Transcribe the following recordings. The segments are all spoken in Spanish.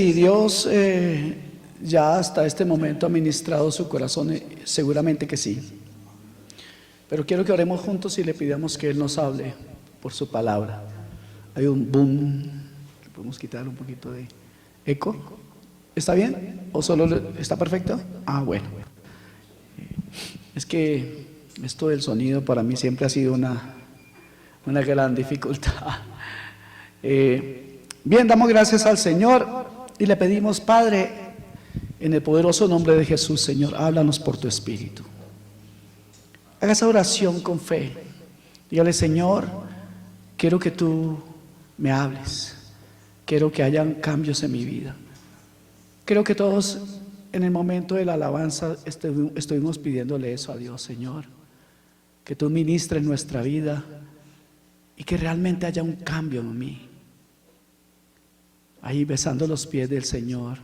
Si Dios ya hasta este momento ha ministrado su corazón, seguramente que sí. Pero quiero que oremos juntos y le pidamos que Él nos hable por su palabra. Hay un boom, ¿le podemos quitar un poquito de eco? ¿Está bien? ¿O solo está perfecto? Ah, bueno. Es que esto del sonido para mí siempre ha sido una gran dificultad. Bien, damos gracias al Señor y le pedimos, Padre, en el poderoso nombre de Jesús, Señor, háblanos por tu Espíritu. Haga esa oración con fe. Dígale, Señor, quiero que tú me hables. Quiero que hayan cambios en mi vida. Creo que todos en el momento de la alabanza estuvimos pidiéndole eso a Dios, Señor. Que tú ministres nuestra vida y que realmente haya un cambio en mí. Ahí besando los pies del Señor.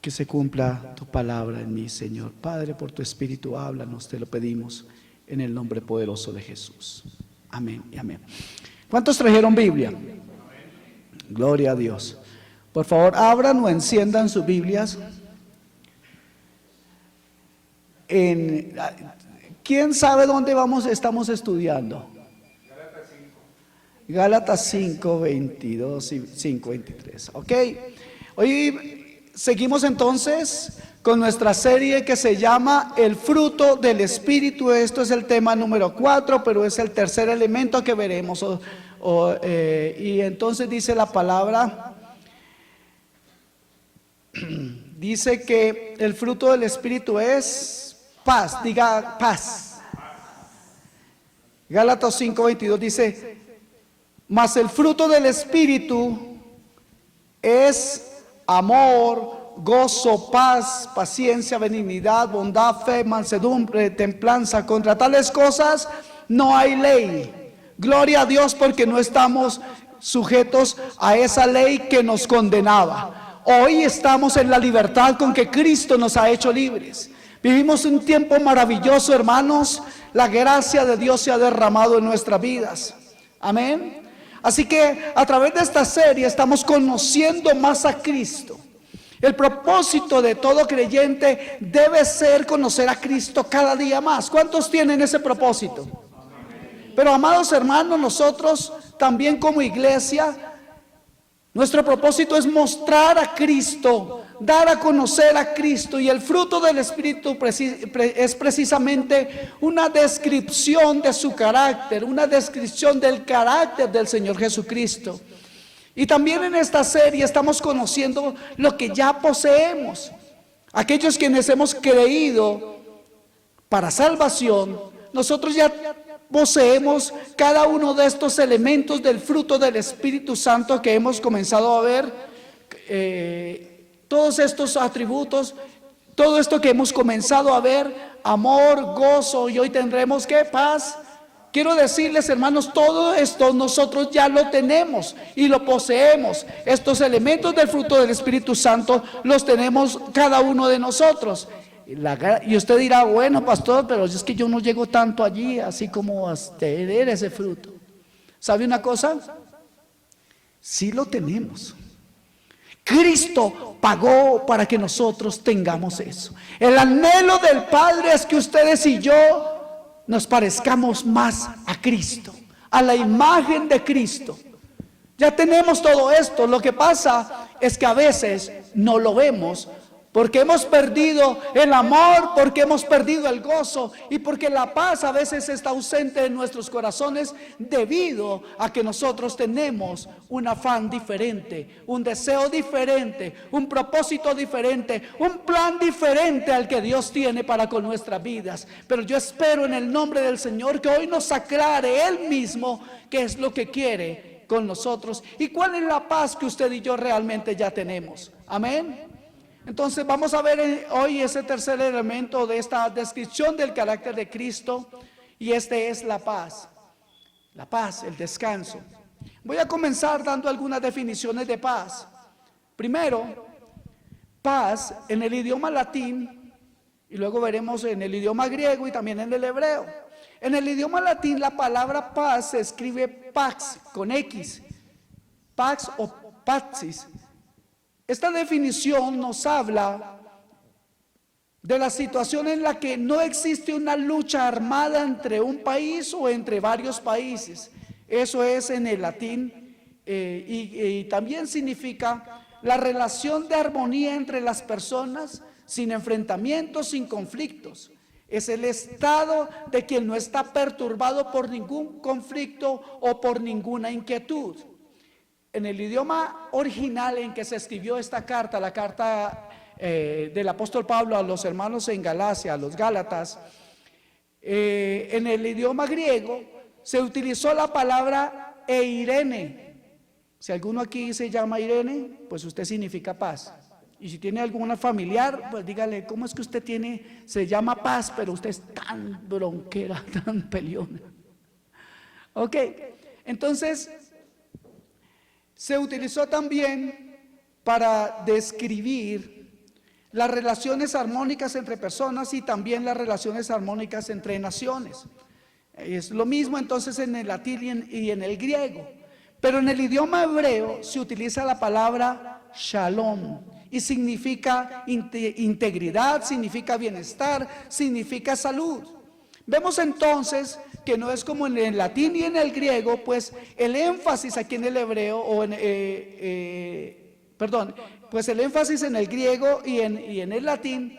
Que se cumpla tu palabra en mí, Señor. Padre, por tu Espíritu, háblanos, te lo pedimos en el nombre poderoso de Jesús. Amén y amén. ¿Cuántos trajeron Biblia? Gloria a Dios. Por favor, abran o enciendan sus Biblias. ¿Quién sabe dónde estamos estudiando? Gálatas 5, 22 y 5, 23. Ok. Hoy seguimos entonces con nuestra serie que se llama El fruto del Espíritu. Esto es el tema número 4, pero es el tercer elemento que veremos. Y entonces dice la palabra, dice que el fruto del Espíritu es paz. Diga paz. Gálatas 5, 22 dice, mas el fruto del Espíritu es amor, gozo, paz, paciencia, benignidad, bondad, fe, mansedumbre, templanza. Contra tales cosas no hay ley. Gloria a Dios porque no estamos sujetos a esa ley que nos condenaba. Hoy estamos en la libertad con que Cristo nos ha hecho libres. Vivimos un tiempo maravilloso, hermanos. La gracia de Dios se ha derramado en nuestras vidas. Amén. Así que a través de esta serie estamos conociendo más a Cristo. El propósito de todo creyente debe ser conocer a Cristo cada día más. ¿Cuántos tienen ese propósito? Pero amados hermanos, nosotros también como iglesia, nuestro propósito es mostrar a Cristo, dar a conocer a Cristo, y el fruto del Espíritu es precisamente una descripción de su carácter, una descripción del carácter del Señor Jesucristo. Y también en esta serie estamos conociendo lo que ya poseemos. Aquellos quienes hemos creído para salvación, nosotros ya poseemos cada uno de estos elementos del fruto del Espíritu Santo que hemos comenzado a ver. Todos estos atributos, todo esto que hemos comenzado a ver, amor, gozo, y hoy tendremos ¿qué? Paz. Quiero decirles, hermanos, todo esto nosotros ya lo tenemos y lo poseemos. Estos elementos del fruto del Espíritu Santo los tenemos cada uno de nosotros. Y usted dirá, bueno, pastor, pero es que yo no llego tanto allí, así como a tener ese fruto. ¿Sabe una cosa? Sí lo tenemos. Cristo pagó para que nosotros tengamos eso. El anhelo del Padre es que ustedes y yo nos parezcamos más a Cristo, a la imagen de Cristo. Ya tenemos todo esto. Lo que pasa es que a veces no lo vemos porque hemos perdido el amor, porque hemos perdido el gozo y porque la paz a veces está ausente en nuestros corazones debido a que nosotros tenemos un afán diferente, un deseo diferente, un propósito diferente, un plan diferente al que Dios tiene para con nuestras vidas. Pero yo espero en el nombre del Señor que hoy nos aclare Él mismo qué es lo que quiere con nosotros y cuál es la paz que usted y yo realmente ya tenemos. Amén. Entonces vamos a ver hoy ese tercer elemento de esta descripción del carácter de Cristo, y este es la paz. La paz, el descanso. Voy a comenzar dando algunas definiciones de paz. Primero, paz en el idioma latín, y luego veremos en el idioma griego y también en el hebreo. En el idioma latín la palabra paz se escribe pax con X. Pax o paxis. Esta definición nos habla de la situación en la que no existe una lucha armada entre un país o entre varios países. Eso es en el latín y también significa la relación de armonía entre las personas sin enfrentamientos, sin conflictos. Es el estado de quien no está perturbado por ningún conflicto o por ninguna inquietud. En el idioma original en que se escribió esta carta, la carta del apóstol Pablo a los hermanos en Galacia, a los Gálatas, en el idioma griego se utilizó la palabra eirene. Si alguno aquí se llama Irene, pues usted significa paz. Y si tiene alguna familiar, pues dígale, ¿cómo es que usted se llama paz, pero usted es tan bronquera, tan peleona? Ok, entonces se utilizó también para describir las relaciones armónicas entre personas y también las relaciones armónicas entre naciones. Es lo mismo entonces en el latín y en el griego. Pero en el idioma hebreo se utiliza la palabra shalom y significa integridad, significa bienestar, significa salud. Vemos entonces que no es como en el latín y en el griego, pues el énfasis aquí en el hebreo, pues el énfasis en el griego y en el latín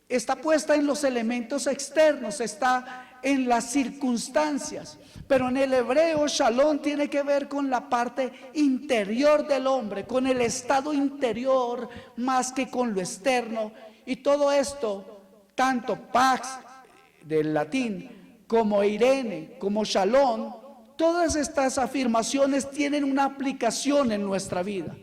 está puesta en los elementos externos, está en las circunstancias. Pero en el hebreo, shalom tiene que ver con la parte interior del hombre, con el estado interior más que con lo externo. Y todo esto, tanto pax del latín, como Irene, como Shalom, todas estas afirmaciones tienen una aplicación en nuestra vida.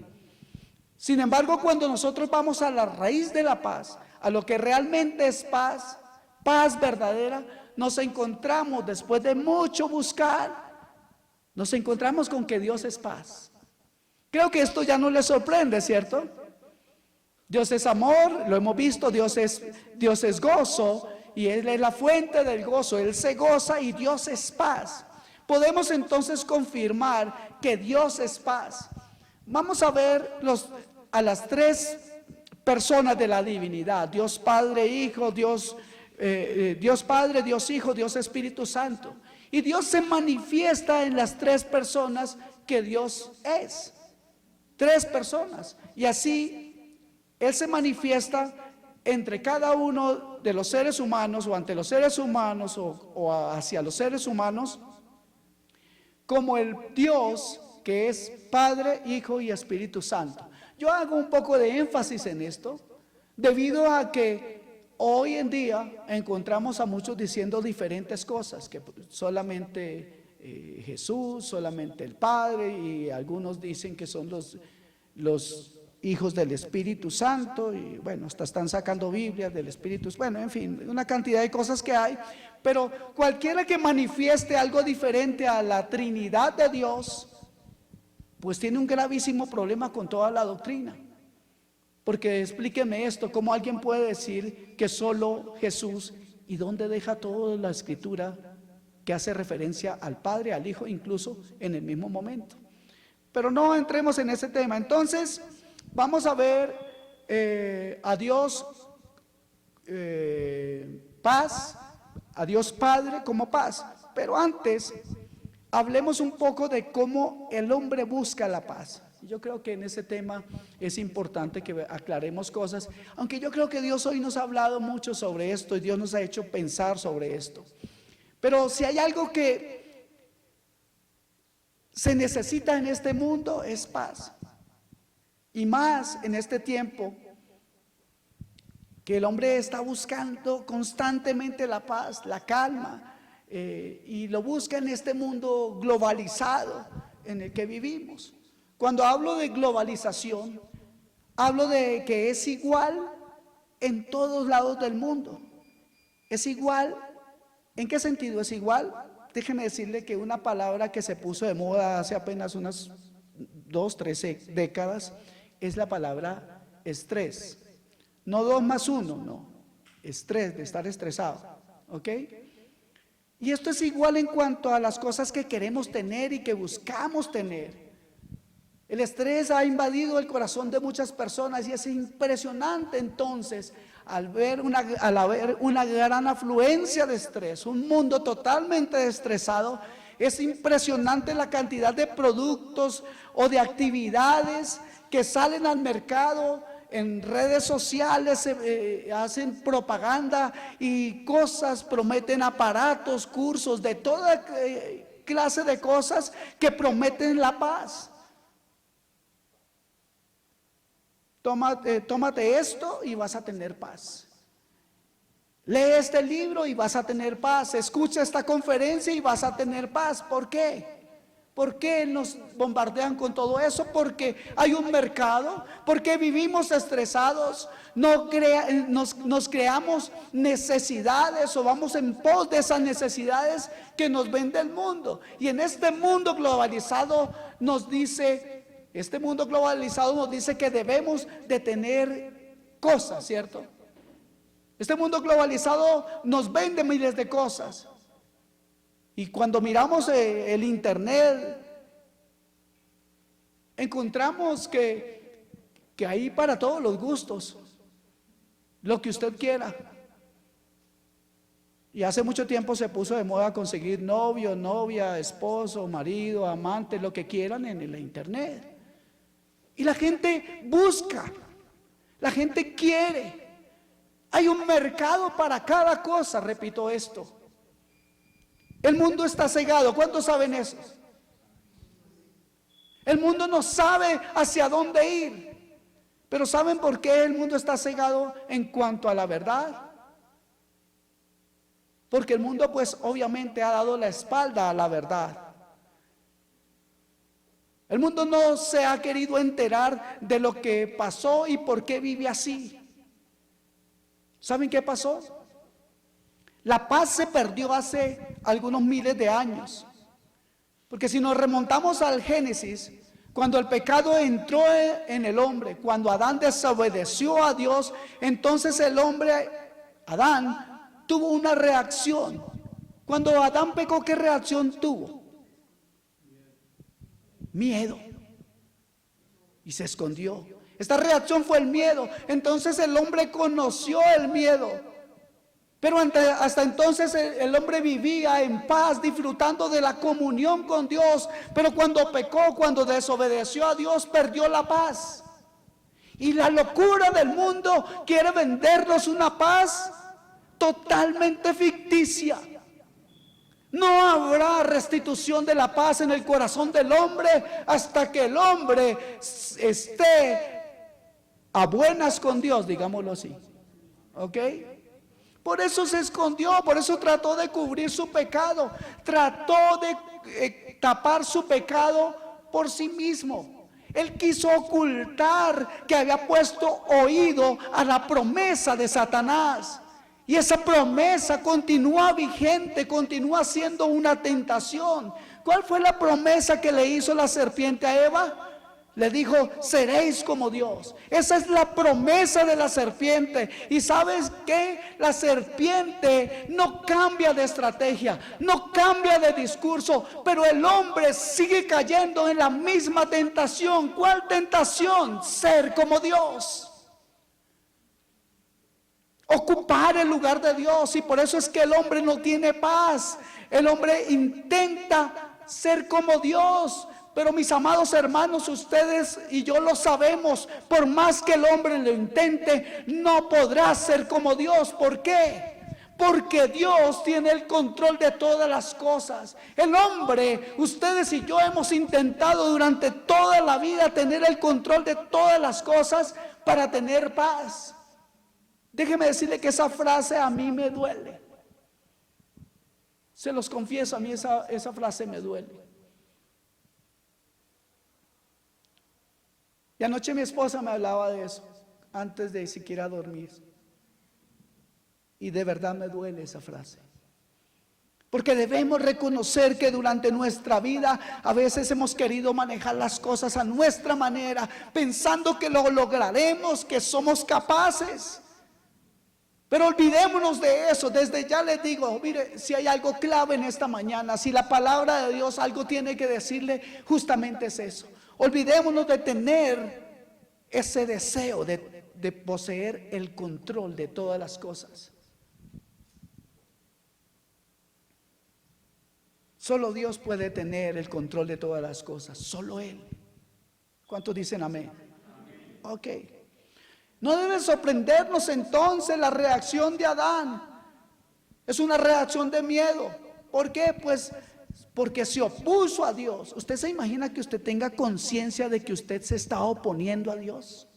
Sin embargo, cuando nosotros vamos a la raíz de la paz, a lo que realmente es paz, paz verdadera, nos encontramos, después de mucho buscar, nos encontramos con que Dios es paz. Creo que esto ya no les sorprende, ¿cierto? Dios es amor, lo hemos visto, Dios es gozo, y Él es la fuente del gozo, Él se goza y Dios es paz. Podemos entonces confirmar que Dios es paz. Vamos a ver a las tres personas de la divinidad: Dios Padre, Hijo, Dios Padre, Dios Hijo, Dios Espíritu Santo. Y Dios se manifiesta en las tres personas que Dios es. Tres personas. Y así Él se manifiesta entre cada uno de los seres humanos o ante los seres humanos o hacia los seres humanos como el Dios que es Padre, Hijo y Espíritu Santo. Yo hago un poco de énfasis en esto debido a que hoy en día encontramos a muchos diciendo diferentes cosas, que solamente Jesús, solamente el Padre, y algunos dicen que son los hijos del Espíritu Santo, y bueno, hasta están sacando Biblias del Espíritu, bueno, en fin, una cantidad de cosas que hay. Pero cualquiera que manifieste algo diferente a la Trinidad de Dios, pues tiene un gravísimo problema con toda la doctrina. Porque explíqueme esto, ¿cómo alguien puede decir que solo Jesús, y dónde deja toda la Escritura que hace referencia al Padre, al Hijo, incluso en el mismo momento? Pero no entremos en ese tema. Entonces vamos a ver a Dios paz, a Dios Padre como paz. Pero antes hablemos un poco de cómo el hombre busca la paz. Yo creo que en ese tema es importante que aclaremos cosas, aunque yo creo que Dios hoy nos ha hablado mucho sobre esto y Dios nos ha hecho pensar sobre esto. Pero si hay algo que se necesita en este mundo es paz. Y más en este tiempo que el hombre está buscando constantemente la paz, la calma, y lo busca en este mundo globalizado en el que vivimos. Cuando hablo de globalización, hablo de que es igual en todos lados del mundo. Es igual. ¿En qué sentido es igual? Déjeme decirle que una palabra que se puso de moda hace apenas unas 2, 3 décadas es la palabra estrés. No 2 más 1, no. Estrés, de estar estresado. ¿Ok? Y esto es igual en cuanto a las cosas que queremos tener y que buscamos tener. El estrés ha invadido el corazón de muchas personas y es impresionante entonces al haber una gran afluencia de estrés, un mundo totalmente estresado. Es impresionante la cantidad de productos o de actividades que salen al mercado. En redes sociales hacen propaganda y cosas, prometen aparatos, cursos de toda clase de cosas que prometen la paz. Tómate esto y vas a tener paz. Lee este libro y vas a tener paz. Escucha esta conferencia y vas a tener paz. ¿Por qué? ¿Por qué nos bombardean con todo eso? Porque hay un mercado, porque vivimos estresados, nos creamos necesidades o vamos en pos de esas necesidades que nos vende el mundo. Y en este mundo globalizado nos dice, que debemos de tener cosas, ¿cierto? Este mundo globalizado nos vende miles de cosas. Y cuando miramos el internet, encontramos que hay para todos los gustos, lo que usted quiera. Y hace mucho tiempo se puso de moda conseguir novio, novia, esposo, marido, amante, lo que quieran en el internet. Y la gente busca, la gente quiere. Hay un mercado para cada cosa, repito esto. El mundo está cegado. ¿Cuántos saben eso? El mundo no sabe hacia dónde ir. Pero ¿saben por qué el mundo está cegado en cuanto a la verdad? Porque el mundo pues obviamente ha dado la espalda a la verdad. El mundo no se ha querido enterar de lo que pasó y por qué vive así. ¿Saben qué pasó? La paz se perdió hace algunos miles de años. Porque si nos remontamos al Génesis, cuando el pecado entró en el hombre, cuando Adán desobedeció a Dios, entonces el hombre, Adán, tuvo una reacción. Cuando Adán pecó, ¿qué reacción tuvo? Miedo. Y se escondió. Esta reacción fue el miedo. Entonces el hombre conoció el miedo. Pero hasta entonces el hombre vivía en paz, disfrutando de la comunión con Dios. Pero cuando pecó, cuando desobedeció a Dios, perdió la paz. Y la locura del mundo quiere vendernos una paz totalmente ficticia. No habrá restitución de la paz en el corazón del hombre hasta que el hombre esté a buenas con Dios, digámoslo así. ¿Ok? Por eso se escondió, por eso trató de cubrir su pecado, trató de tapar su pecado por sí mismo. Él quiso ocultar que había puesto oído a la promesa de Satanás. Y esa promesa continúa vigente, continúa siendo una tentación. ¿Cuál fue la promesa que le hizo la serpiente a Eva? Le dijo, seréis como Dios. Esa es la promesa de la serpiente. Y ¿sabes qué? La serpiente no cambia de estrategia, no cambia de discurso, pero el hombre sigue cayendo en la misma tentación. ¿Cuál tentación? Ser como Dios. Ocupar el lugar de Dios. Y por eso es que el hombre no tiene paz. El hombre intenta ser como Dios. Pero mis amados hermanos, ustedes y yo lo sabemos, por más que el hombre lo intente, no podrá ser como Dios. ¿Por qué? Porque Dios tiene el control de todas las cosas. El hombre, ustedes y yo hemos intentado durante toda la vida tener el control de todas las cosas para tener paz. Déjeme decirle que esa frase a mí me duele. Se los confieso, a mí esa frase me duele. Y anoche mi esposa me hablaba de eso, antes de siquiera dormir. Y de verdad me duele esa frase. Porque debemos reconocer que durante nuestra vida a veces hemos querido manejar las cosas a nuestra manera, pensando que lo lograremos, que somos capaces. Pero olvidémonos de eso. Desde ya les digo, mire, si hay algo clave en esta mañana, si la palabra de Dios algo tiene que decirle, justamente es eso. Olvidémonos de tener ese deseo de poseer el control de todas las cosas. Solo Dios puede tener el control de todas las cosas, solo Él. ¿Cuántos dicen amén? Ok. No debe sorprendernos entonces la reacción de Adán. Es una reacción de miedo. ¿Por qué? Pues porque se opuso a Dios. ¿Usted se imagina que usted tenga conciencia de que usted se está oponiendo a Dios?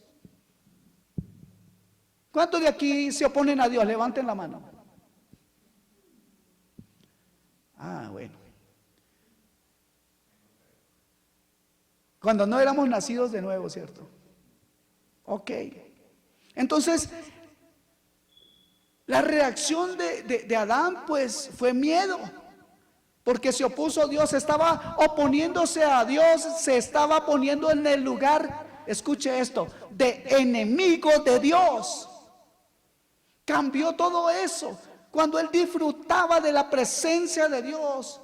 ¿Cuántos de aquí se oponen a Dios? Levanten la mano. Ah, bueno. Cuando no éramos nacidos de nuevo, ¿cierto? Ok. Entonces, la reacción de Adán pues fue miedo, porque se opuso a Dios, estaba oponiéndose a Dios, se estaba poniendo en el lugar, escuche esto, de enemigo de Dios. Cambió todo eso. Cuando él disfrutaba de la presencia de Dios,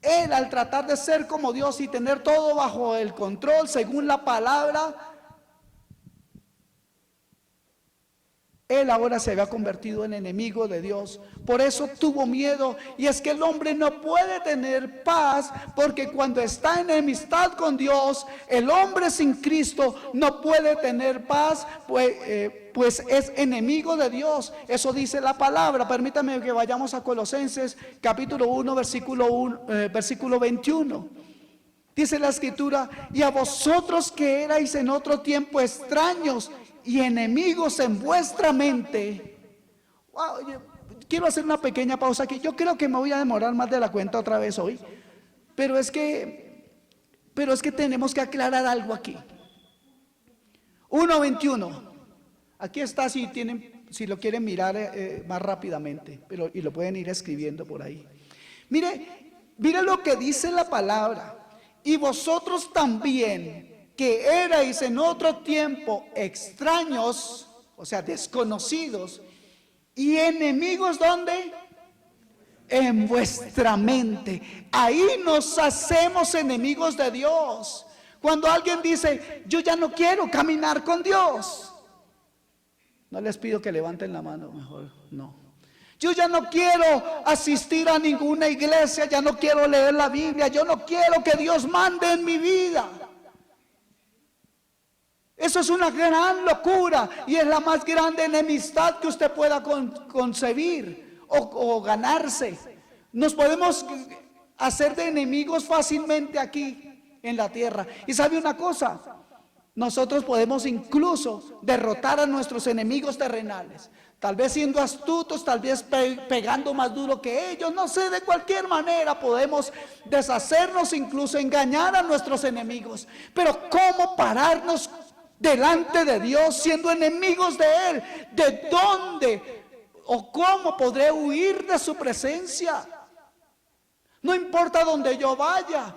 él, al tratar de ser como Dios y tener todo bajo el control según la palabra, él ahora se había convertido en enemigo de Dios. Por eso tuvo miedo. Y es que el hombre no puede tener paz, porque cuando está en enemistad con Dios, el hombre sin Cristo no puede tener paz, pues es enemigo de Dios. Eso dice la palabra. Permítame que vayamos a Colosenses capítulo 1, versículo 21. Dice la escritura: y a vosotros que erais en otro tiempo extraños y enemigos en vuestra mente. Wow, quiero hacer una pequeña pausa aquí. Yo creo que me voy a demorar más de la cuenta otra vez hoy, pero es que tenemos que aclarar algo aquí. 1:21. Aquí está, si lo quieren mirar más rápidamente, y lo pueden ir escribiendo por ahí. Mire lo que dice la palabra. Y vosotros también, que erais en otro tiempo extraños, o sea, desconocidos, y enemigos, ¿dónde? En vuestra mente. Ahí nos hacemos enemigos de Dios. Cuando alguien dice: yo ya no quiero caminar con Dios, no les pido que levanten la mano, mejor no. Yo ya no quiero asistir a ninguna iglesia, ya no quiero leer la Biblia, yo no quiero que Dios mande en mi vida. Eso es una gran locura y es la más grande enemistad que usted pueda concebir o ganarse. Nos podemos hacer de enemigos fácilmente aquí en la tierra. Y sabe una cosa, nosotros podemos incluso derrotar a nuestros enemigos terrenales. Tal vez siendo astutos, tal vez pegando más duro que ellos, no sé, de cualquier manera podemos deshacernos, incluso engañar a nuestros enemigos. Pero ¿cómo pararnos delante de Dios siendo enemigos de Él? ¿De dónde o cómo podré huir de su presencia? No importa dónde yo vaya,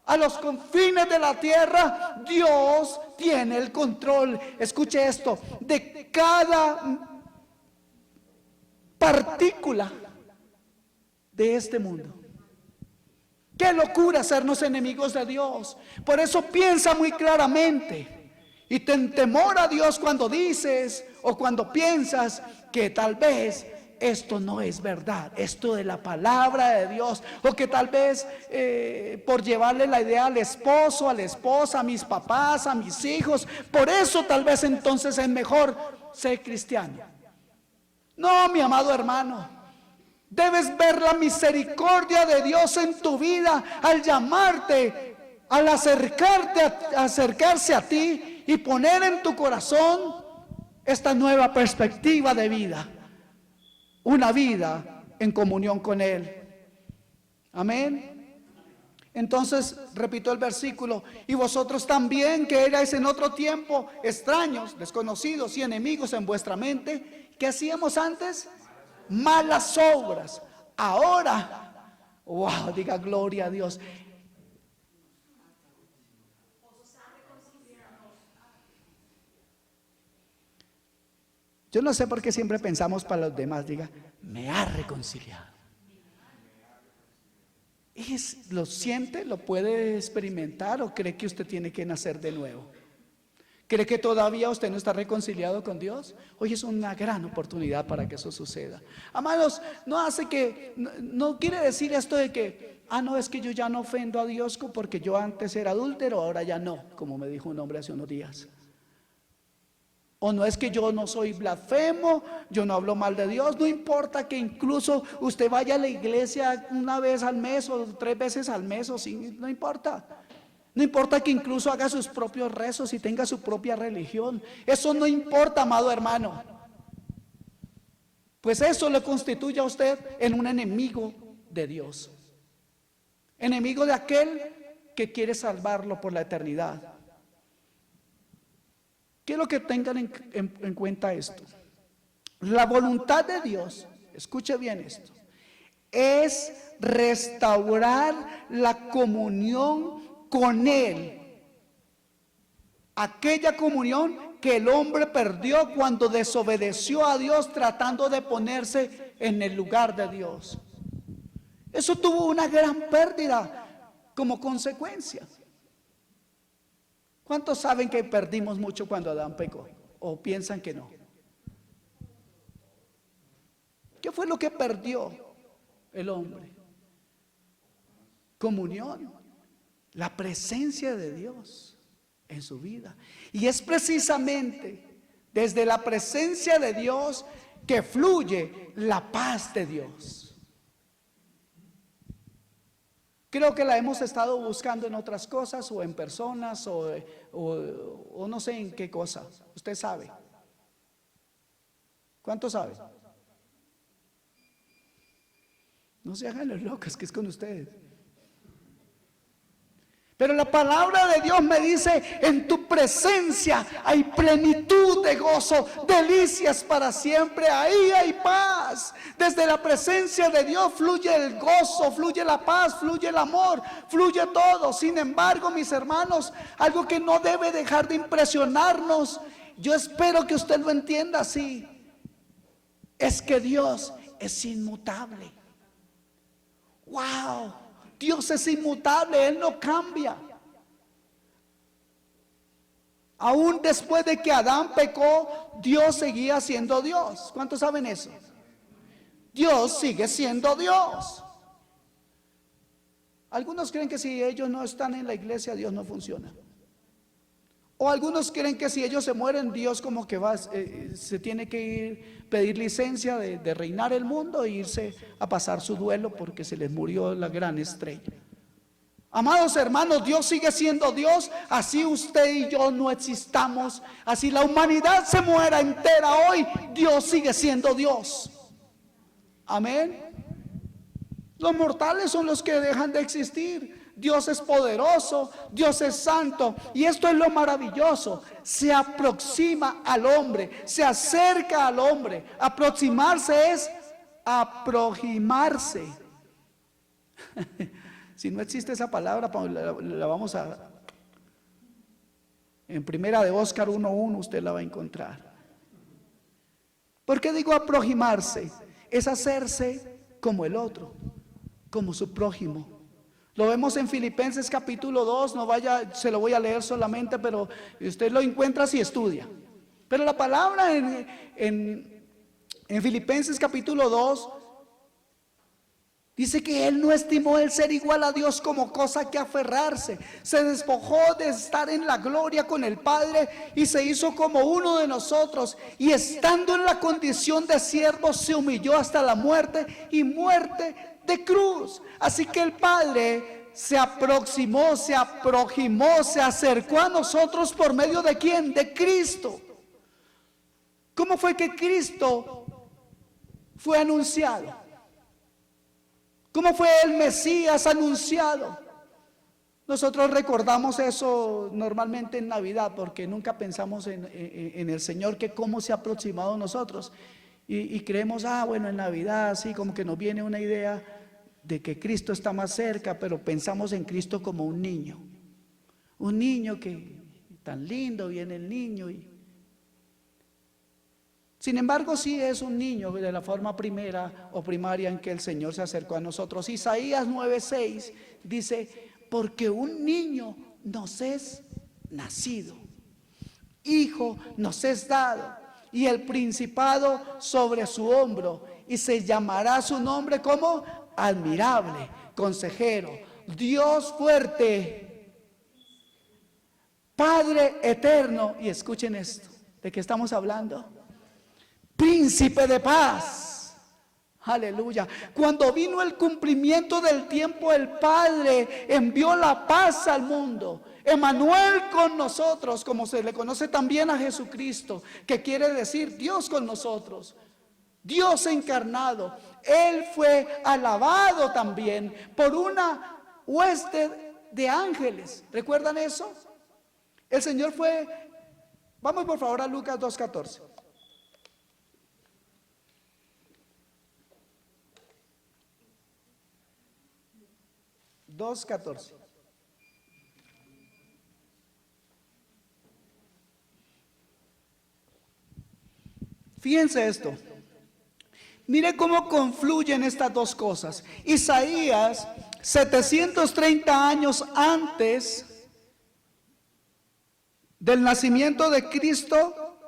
a los confines de la tierra, Dios tiene el control. Escuche esto, de cada partícula de este mundo. Qué locura hacernos enemigos de Dios. Por eso piensa muy claramente y ten temor a Dios cuando dices o cuando piensas que tal vez esto no es verdad, esto de la palabra de Dios, o que tal vez por llevarle la idea al esposo, a la esposa, a mis papás, a mis hijos, por eso tal vez entonces es mejor ser cristiano. No, mi amado hermano, debes ver la misericordia de Dios en tu vida al llamarte, al acercarse a ti y poner en tu corazón esta nueva perspectiva de vida, una vida en comunión con Él. Amén. Entonces, repito el versículo: y vosotros también, que erais en otro tiempo extraños, desconocidos y enemigos en vuestra mente. ¿Qué hacíamos antes? Malas obras. Ahora, wow, diga gloria a Dios. Yo no sé por qué siempre pensamos para los demás. Diga: me ha reconciliado. ¿Lo siente? ¿Lo puede experimentar o cree que usted tiene que nacer de nuevo? ¿Cree que todavía usted no está reconciliado con Dios? Hoy es una gran oportunidad para que eso suceda. Amados, no quiere decir esto de que, no, es que yo ya no ofendo a Dios porque yo antes era adúltero, ahora ya no, como me dijo un hombre hace unos días. O no es que yo no soy blasfemo, yo no hablo mal de Dios. No importa que incluso usted vaya a la iglesia una vez al mes o 3 veces al mes, o sí, no importa. No importa que incluso haga sus propios rezos y tenga su propia religión. Eso no importa, amado hermano. Pues eso le constituye a usted en un enemigo de Dios. Enemigo de aquel que quiere salvarlo por la eternidad. Quiero que tengan en cuenta esto. La voluntad de Dios, escuche bien esto, es restaurar la comunión con Él. Aquella comunión que el hombre perdió cuando desobedeció a Dios tratando de ponerse en el lugar de Dios. Eso tuvo una gran pérdida como consecuencia. ¿Cuántos saben que perdimos mucho cuando Adán pecó? ¿O piensan que no? ¿Qué fue lo que perdió el hombre? Comunión, la presencia de Dios en su vida. Y es precisamente desde la presencia de Dios que fluye la paz de Dios. Creo que la hemos estado buscando en otras cosas o en personas o no sé en qué cosa. Usted sabe. ¿Cuánto sabe? No se hagan los locos, que es con ustedes. Pero la palabra de Dios me dice: en tu presencia hay plenitud de gozo, delicias para siempre, ahí hay paz. Desde la presencia de Dios fluye el gozo, fluye la paz, fluye el amor, fluye todo. Sin embargo, mis hermanos, algo que no debe dejar de impresionarnos, yo espero que usted lo entienda así, es que Dios es inmutable. ¡Wow! Dios es inmutable, Él no cambia. Aún después de que Adán pecó, Dios seguía siendo Dios. ¿Cuántos saben eso? Dios sigue siendo Dios. Algunos creen que si ellos no están en la iglesia, Dios no funciona. O algunos creen que si ellos se mueren, Dios como que se tiene que ir, pedir licencia de reinar el mundo e irse a pasar su duelo porque se les murió la gran estrella. Amados hermanos, Dios sigue siendo Dios, así usted y yo no existamos, así la humanidad se muera entera hoy, Dios sigue siendo Dios. Amén. Los mortales son los que dejan de existir. Dios es poderoso, Dios es santo, y esto es lo maravilloso: se aproxima al hombre, se acerca al hombre. Aproximarse es aproximarse. Si no existe esa palabra, la vamos a... En primera de Óscar 1:1 usted la va a encontrar. ¿Por qué digo aproximarse? Es hacerse como el otro, como su prójimo. Lo vemos en Filipenses capítulo 2, se lo voy a leer solamente, pero usted lo encuentra si estudia. Pero la palabra en Filipenses capítulo 2 dice que Él no estimó el ser igual a Dios como cosa que aferrarse. Se despojó de estar en la gloria con el Padre y se hizo como uno de nosotros. Y estando en la condición de siervo, se humilló hasta la muerte y muerte de cruz. Así que el Padre se aproximó, se aproximó, se acercó a nosotros por medio de ¿quién? De Cristo. ¿Cómo fue que Cristo fue anunciado? ¿Cómo fue el Mesías anunciado? Nosotros recordamos eso normalmente en Navidad, porque nunca pensamos en el Señor, que cómo se ha aproximado a nosotros. Y creemos, bueno, en Navidad, así como que nos viene una idea de que Cristo está más cerca, pero pensamos en Cristo como un niño. Un niño que tan lindo, viene el niño y Sin embargo, sí es un niño de la forma primera o primaria en que el Señor se acercó a nosotros. Isaías 9:6 dice, porque un niño nos es nacido, hijo nos es dado, y el principado sobre su hombro, y se llamará su nombre como admirable, consejero, Dios fuerte, Padre eterno. Y escuchen esto, ¿de qué estamos hablando? Príncipe de paz. Aleluya. Cuando vino el cumplimiento del tiempo, el Padre envió la paz al mundo. Emmanuel con nosotros, como se le conoce también a Jesucristo, que quiere decir Dios con nosotros. Dios encarnado. Él fue alabado también por una hueste de ángeles. ¿Recuerdan eso? El Señor fue, vamos por favor a Lucas 2:14. 2:14. Fíjense esto. Mire cómo confluyen estas dos cosas. Isaías, 730 años antes del nacimiento de Cristo,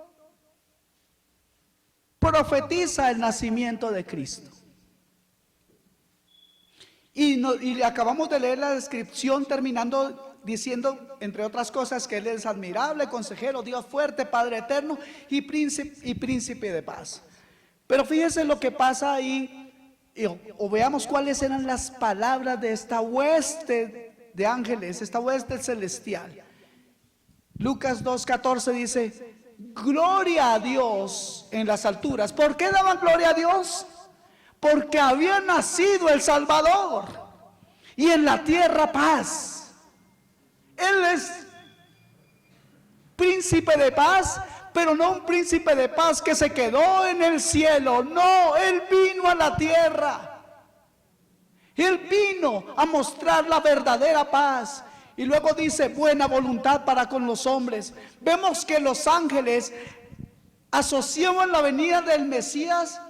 profetiza el nacimiento de Cristo. Y acabamos de leer la descripción terminando diciendo, entre otras cosas, que Él es admirable, consejero, Dios fuerte, Padre eterno y príncipe de paz. Pero fíjense lo que pasa ahí, o veamos cuáles eran las palabras de esta hueste de ángeles, esta hueste celestial. Lucas 2:14 dice, gloria a Dios en las alturas. ¿Por qué daban gloria a Dios? Porque había nacido el Salvador, y en la tierra paz. Él es príncipe de paz, pero no un príncipe de paz que se quedó en el cielo. No, Él vino a la tierra. Él vino a mostrar la verdadera paz. Y luego dice, buena voluntad para con los hombres. Vemos que los ángeles asociaban la venida del Mesías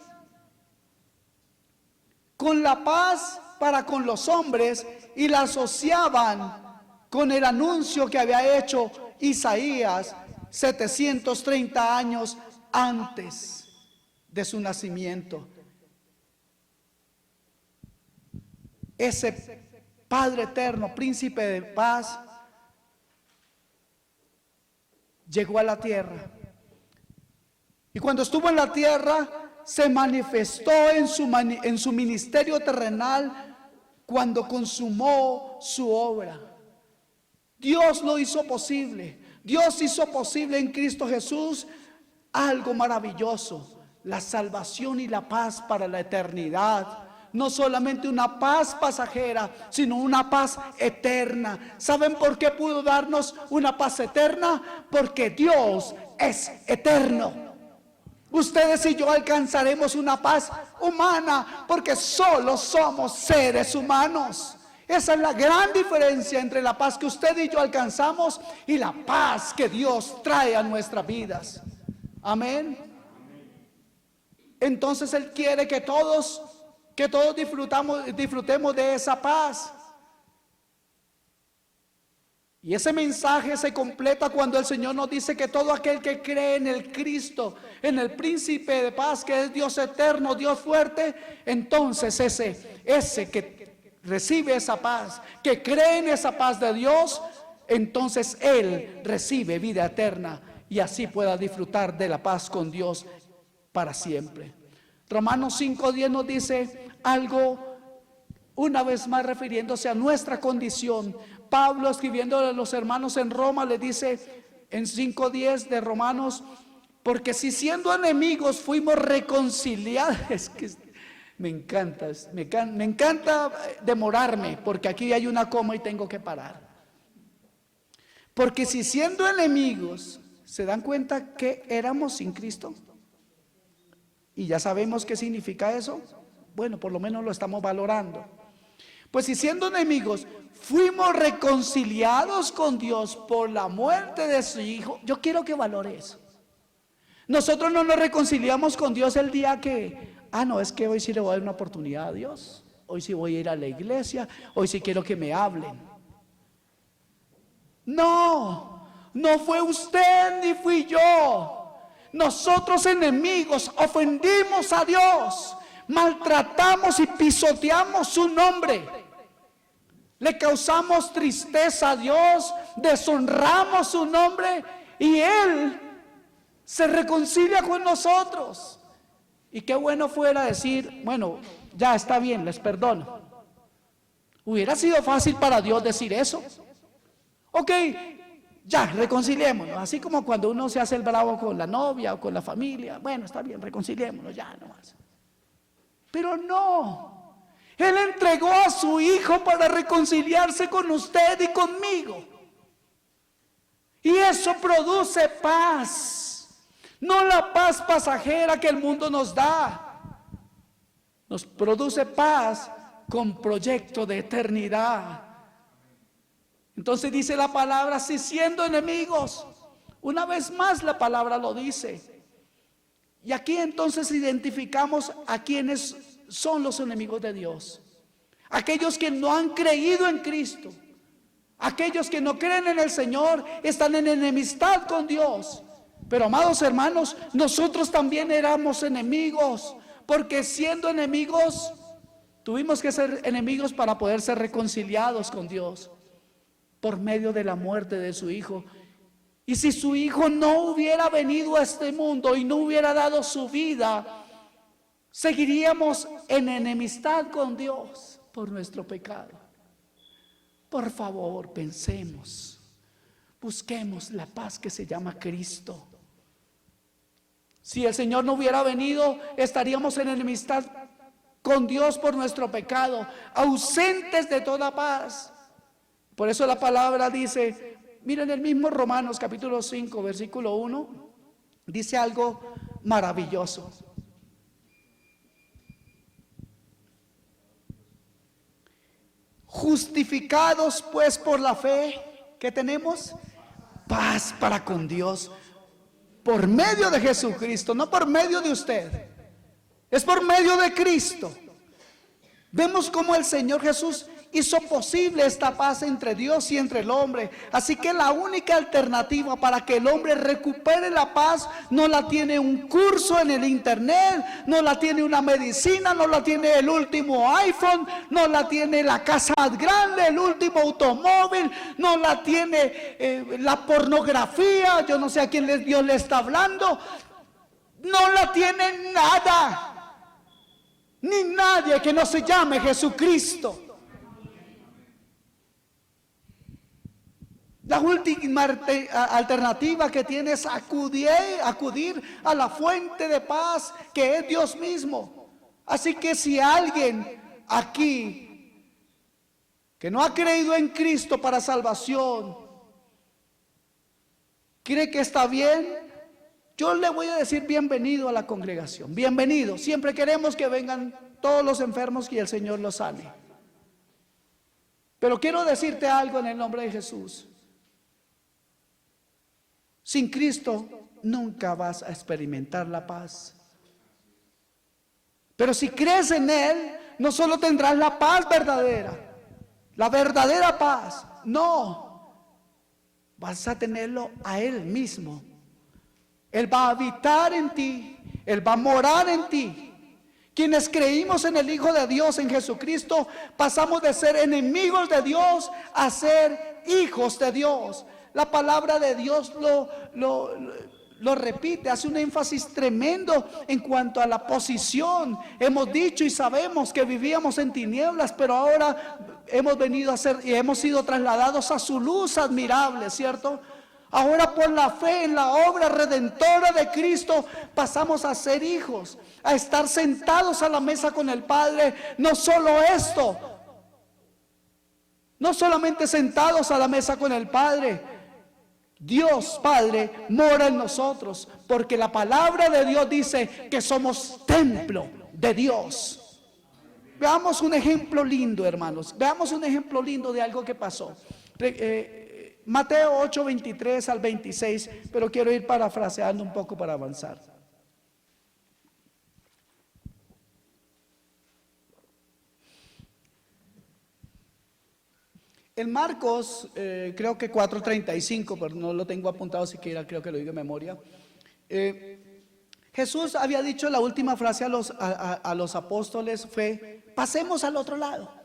con la paz para con los hombres, y la asociaban con el anuncio que había hecho Isaías 730 años antes de su nacimiento. Ese Padre eterno, príncipe de paz, llegó a la tierra. Y cuando estuvo en la tierra, se manifestó en su ministerio terrenal cuando consumó su obra. Dios lo hizo posible. Dios hizo posible en Cristo Jesús algo maravilloso: la salvación y la paz para la eternidad. No solamente una paz pasajera, sino una paz eterna. ¿Saben por qué pudo darnos una paz eterna? Porque Dios es eterno. Ustedes y yo alcanzaremos una paz humana porque solo somos seres humanos. Esa es la gran diferencia entre la paz que usted y yo alcanzamos y la paz que Dios trae a nuestras vidas. Amén. Entonces Él quiere que todos disfrutemos de esa paz. Y ese mensaje se completa cuando el Señor nos dice que todo aquel que cree en el Cristo, en el príncipe de paz, que es Dios eterno, Dios fuerte, entonces ese que recibe esa paz, que cree en esa paz de Dios, entonces él recibe vida eterna y así pueda disfrutar de la paz con Dios para siempre. Romanos 5:10 nos dice algo, una vez más refiriéndose a nuestra condición. Pablo, escribiéndole a los hermanos en Roma, le dice en 5:10 de Romanos: porque si siendo enemigos fuimos reconciliados. Es que me encanta demorarme, porque aquí hay una coma y tengo que parar. Porque si siendo enemigos, ¿se dan cuenta que éramos sin Cristo? Y ya sabemos qué significa eso. Bueno, por lo menos lo estamos valorando. Pues si siendo enemigos fuimos reconciliados con Dios por la muerte de su Hijo. Yo quiero que valore eso. Nosotros no nos reconciliamos con Dios el día que, no, es que hoy sí le voy a dar una oportunidad a Dios. Hoy sí voy a ir a la iglesia, hoy sí quiero que me hablen. No, no fue usted ni fui yo. Nosotros, enemigos, ofendimos a Dios, maltratamos y pisoteamos su nombre. Le causamos tristeza a Dios, deshonramos su nombre y Él se reconcilia con nosotros. Y qué bueno fuera decir, bueno, ya está bien, les perdono. Hubiera sido fácil para Dios decir eso. Ok, ya, reconciliémonos. Así como cuando uno se hace el bravo con la novia o con la familia. Bueno, está bien, reconciliémonos, ya nomás. Pero no, Él entregó a su Hijo para reconciliarse con usted y conmigo. Y eso produce paz. No la paz pasajera que el mundo nos da. Nos produce paz con proyecto de eternidad. Entonces dice la palabra, si siendo enemigos, una vez más la palabra lo dice. Y aquí entonces identificamos a quienes son los enemigos de Dios. Aquellos que no han creído en Cristo. Aquellos que no creen en el Señor están en enemistad con Dios. Pero amados hermanos, nosotros también éramos enemigos, porque siendo enemigos, tuvimos que ser enemigos para poder ser reconciliados con Dios, por medio de la muerte de su Hijo. Y si su Hijo no hubiera venido a este mundo y no hubiera dado su vida, seguiríamos en enemistad con Dios por nuestro pecado. Por favor, pensemos, busquemos la paz que se llama Cristo. Si el Señor no hubiera venido, estaríamos en enemistad con Dios por nuestro pecado, ausentes de toda paz. Por eso la palabra dice, miren el mismo Romanos capítulo 5, versículo 1, dice algo maravilloso. Justificados pues por la fe, ¿qué tenemos? Paz para con Dios. Por medio de Jesucristo, no por medio de usted. Es por medio de Cristo. Vemos cómo el Señor Jesús hizo posible esta paz entre Dios y entre el hombre. Así que la única alternativa para que el hombre recupere la paz no la tiene un curso en el internet, no la tiene una medicina, no la tiene el último iPhone, no la tiene la casa más grande, el último automóvil, no la tiene la pornografía. Yo no sé a quién Dios le está hablando. No la tiene nada, ni nadie que no se llame Jesucristo. La última alternativa que tiene es acudir a la fuente de paz que es Dios mismo. Así que si alguien aquí que no ha creído en Cristo para salvación, cree que está bien, yo le voy a decir bienvenido a la congregación, bienvenido. Siempre queremos que vengan todos los enfermos y el Señor los sane. Pero quiero decirte algo en el nombre de Jesús. Sin Cristo nunca vas a experimentar la paz. Pero si crees en Él, no solo tendrás la paz verdadera, la verdadera paz, no, vas a tenerlo a Él mismo. Él va a habitar en ti, Él va a morar en ti. Quienes creímos en el Hijo de Dios, en Jesucristo, pasamos de ser enemigos de Dios a ser hijos de Dios. La palabra de Dios lo repite, hace un énfasis tremendo en cuanto a la posición. Hemos dicho y sabemos que vivíamos en tinieblas, pero ahora hemos venido a ser y hemos sido trasladados a su luz admirable, ¿cierto? Ahora por la fe en la obra redentora de Cristo pasamos a ser hijos, a estar sentados a la mesa con el Padre. No solo esto, no solamente sentados a la mesa con el Padre, Dios Padre mora en nosotros, porque la palabra de Dios dice que somos templo de Dios. Veamos un ejemplo lindo, hermanos. Veamos un ejemplo lindo de algo que pasó. Mateo 8, 23 al 26, pero quiero ir parafraseando un poco para avanzar. En Marcos, creo que 4:35, pero no lo tengo apuntado siquiera, creo que lo digo de memoria. Jesús había dicho la última frase a los apóstoles fue: pasemos al otro lado.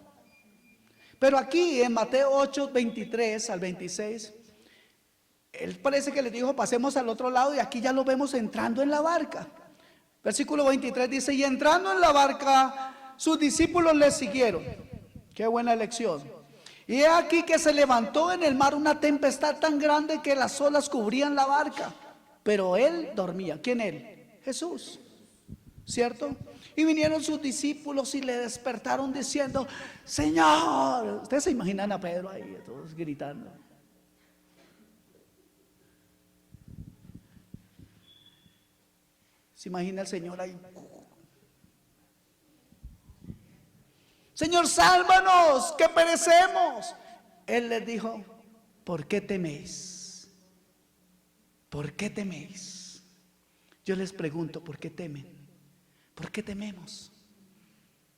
Pero aquí en Mateo 8, 23 al 26, él parece que les dijo: pasemos al otro lado, y aquí ya lo vemos entrando en la barca. Versículo 23 dice: y entrando en la barca, sus discípulos le siguieron. Qué buena elección. Y he aquí que se levantó en el mar una tempestad tan grande que las olas cubrían la barca, pero él dormía. ¿Quién él? Jesús, ¿cierto? Y vinieron sus discípulos y le despertaron diciendo: Señor. Ustedes se imaginan a Pedro ahí, todos gritando. Se imagina el Señor ahí: Señor, sálvanos, que perecemos. Él les dijo: ¿por qué teméis? ¿Por qué teméis? Yo les pregunto, ¿por qué temen? ¿Por qué tememos?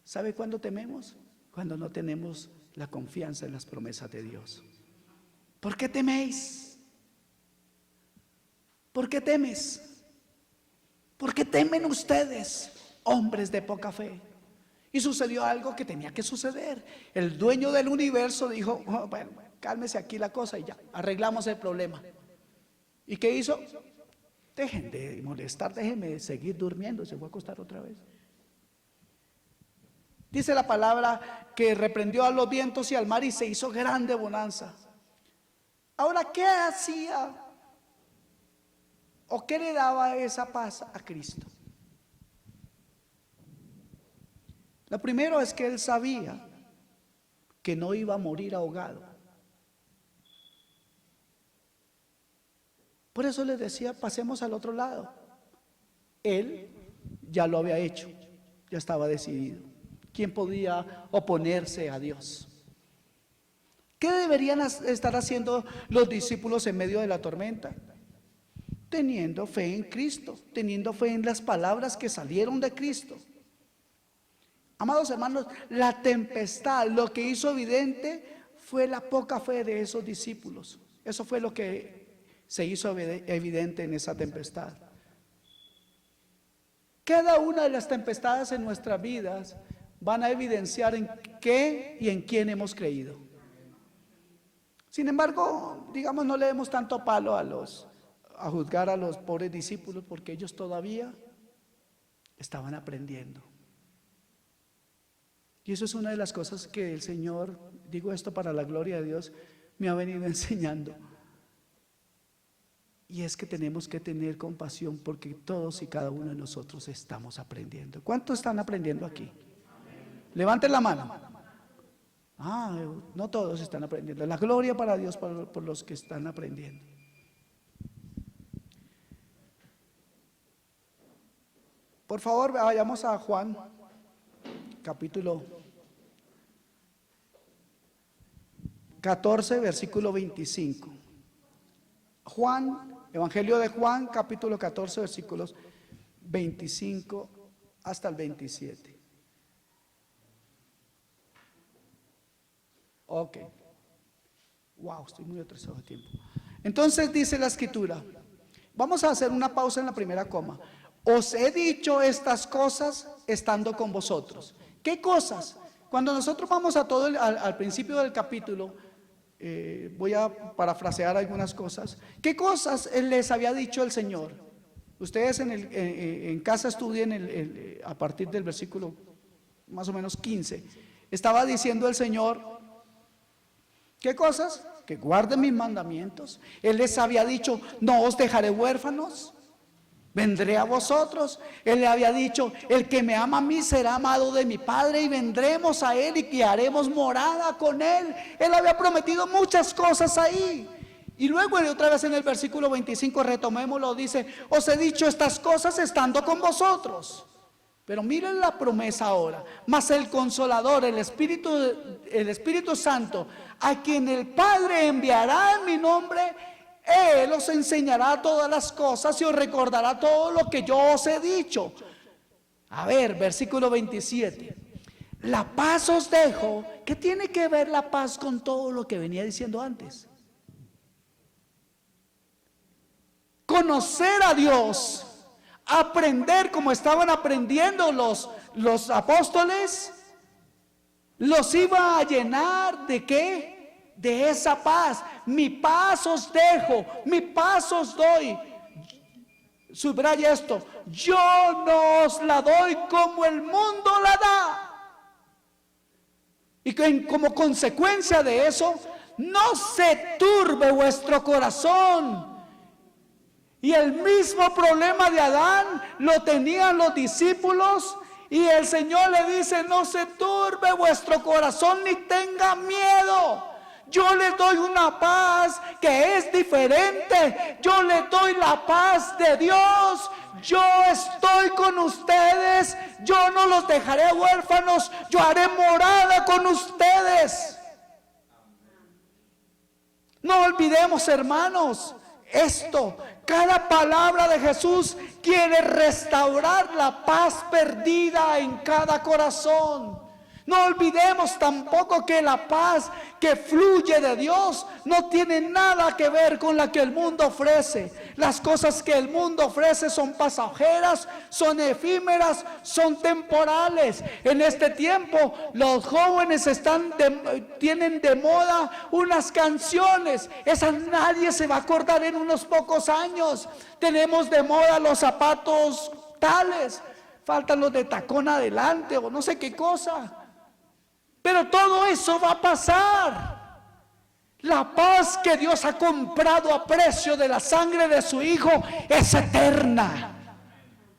¿Sabe cuándo tememos? Cuando no tenemos la confianza en las promesas de Dios. ¿Por qué teméis? ¿Por qué temes? ¿Por qué temen ustedes, hombres de poca fe? Y sucedió algo que tenía que suceder. El dueño del universo dijo: oh, bueno, cálmese aquí la cosa y ya, arreglamos el problema. ¿Y qué hizo? Dejen de molestar, déjenme seguir durmiendo. Se fue a acostar otra vez. Dice la palabra que reprendió a los vientos y al mar y se hizo grande bonanza. Ahora, ¿qué hacía? ¿O qué le daba esa paz a Cristo? Lo primero es que él sabía que no iba a morir ahogado. Por eso les decía: pasemos al otro lado. Él ya lo había hecho, ya estaba decidido. ¿Quién podía oponerse a Dios? ¿Qué deberían estar haciendo los discípulos en medio de la tormenta? Teniendo fe en Cristo, teniendo fe en las palabras que salieron de Cristo. Amados hermanos, la tempestad lo que hizo evidente fue la poca fe de esos discípulos. Eso fue lo que se hizo evidente en esa tempestad. Cada una de las tempestades en nuestras vidas van a evidenciar en qué y en quién hemos creído. Sin embargo, digamos, no le demos tanto palo a juzgar a los pobres discípulos, porque ellos todavía estaban aprendiendo. Y eso es una de las cosas que el Señor, digo esto para la gloria de Dios, me ha venido enseñando. Y es que tenemos que tener compasión, porque todos y cada uno de nosotros estamos aprendiendo. ¿Cuántos están aprendiendo aquí? Levanten la mano. No todos están aprendiendo. La gloria para Dios por los que están aprendiendo. Por favor, vayamos a Juan, capítulo 14, versículo 25. Juan, Evangelio de Juan, capítulo 14, versículos 25 hasta el 27. Ok. Wow, estoy muy atrasado de tiempo. Entonces dice la escritura, vamos a hacer una pausa en la primera coma. Os he dicho estas cosas estando con vosotros. ¿Qué cosas? Cuando nosotros vamos a todo al principio del capítulo, voy a parafrasear algunas cosas. ¿Qué cosas les había dicho el Señor? Ustedes en casa estudien a partir del versículo más o menos 15. Estaba diciendo el Señor, ¿qué cosas? Que guarden mis mandamientos. Él les había dicho: no os dejaré huérfanos, vendré a vosotros. Él le había dicho: el que me ama a mí será amado de mi Padre, y vendremos a él y que haremos morada con él. Él había prometido muchas cosas ahí. Y luego otra vez en el versículo 25, retomémoslo, dice: os he dicho estas cosas estando con vosotros. Pero miren la promesa ahora. Mas el Consolador, el Espíritu Santo, a quien el Padre enviará en mi nombre, Él os enseñará todas las cosas y os recordará todo lo que yo os he dicho. A ver, versículo 27. La paz os dejo. ¿Qué tiene que ver la paz con todo lo que venía diciendo antes? Conocer a Dios, aprender como estaban aprendiendo los apóstoles, los iba a llenar ¿de qué? De esa paz. Mi paz os dejo, mi paz os doy. Subraya esto: yo no os la doy como el mundo la da. Y como consecuencia de eso, no se turbe vuestro corazón. Y el mismo problema de Adán lo tenían los discípulos, y el Señor le dice: no se turbe vuestro corazón ni tenga miedo. Yo les doy una paz que es diferente. Yo les doy la paz de Dios. Yo estoy con ustedes. Yo no los dejaré huérfanos. Yo haré morada con ustedes. No olvidemos, hermanos, esto. Cada palabra de Jesús quiere restaurar la paz perdida en cada corazón. No olvidemos tampoco que la paz que fluye de Dios no tiene nada que ver con la que el mundo ofrece. Las cosas que el mundo ofrece son pasajeras, son efímeras, son temporales. En este tiempo los jóvenes tienen de moda unas canciones. Esas nadie se va a acordar en unos pocos años. Tenemos de moda los zapatos tales, faltan los de tacón adelante o no sé qué cosa. Pero todo eso va a pasar. La paz que Dios ha comprado a precio de la sangre de su Hijo es eterna.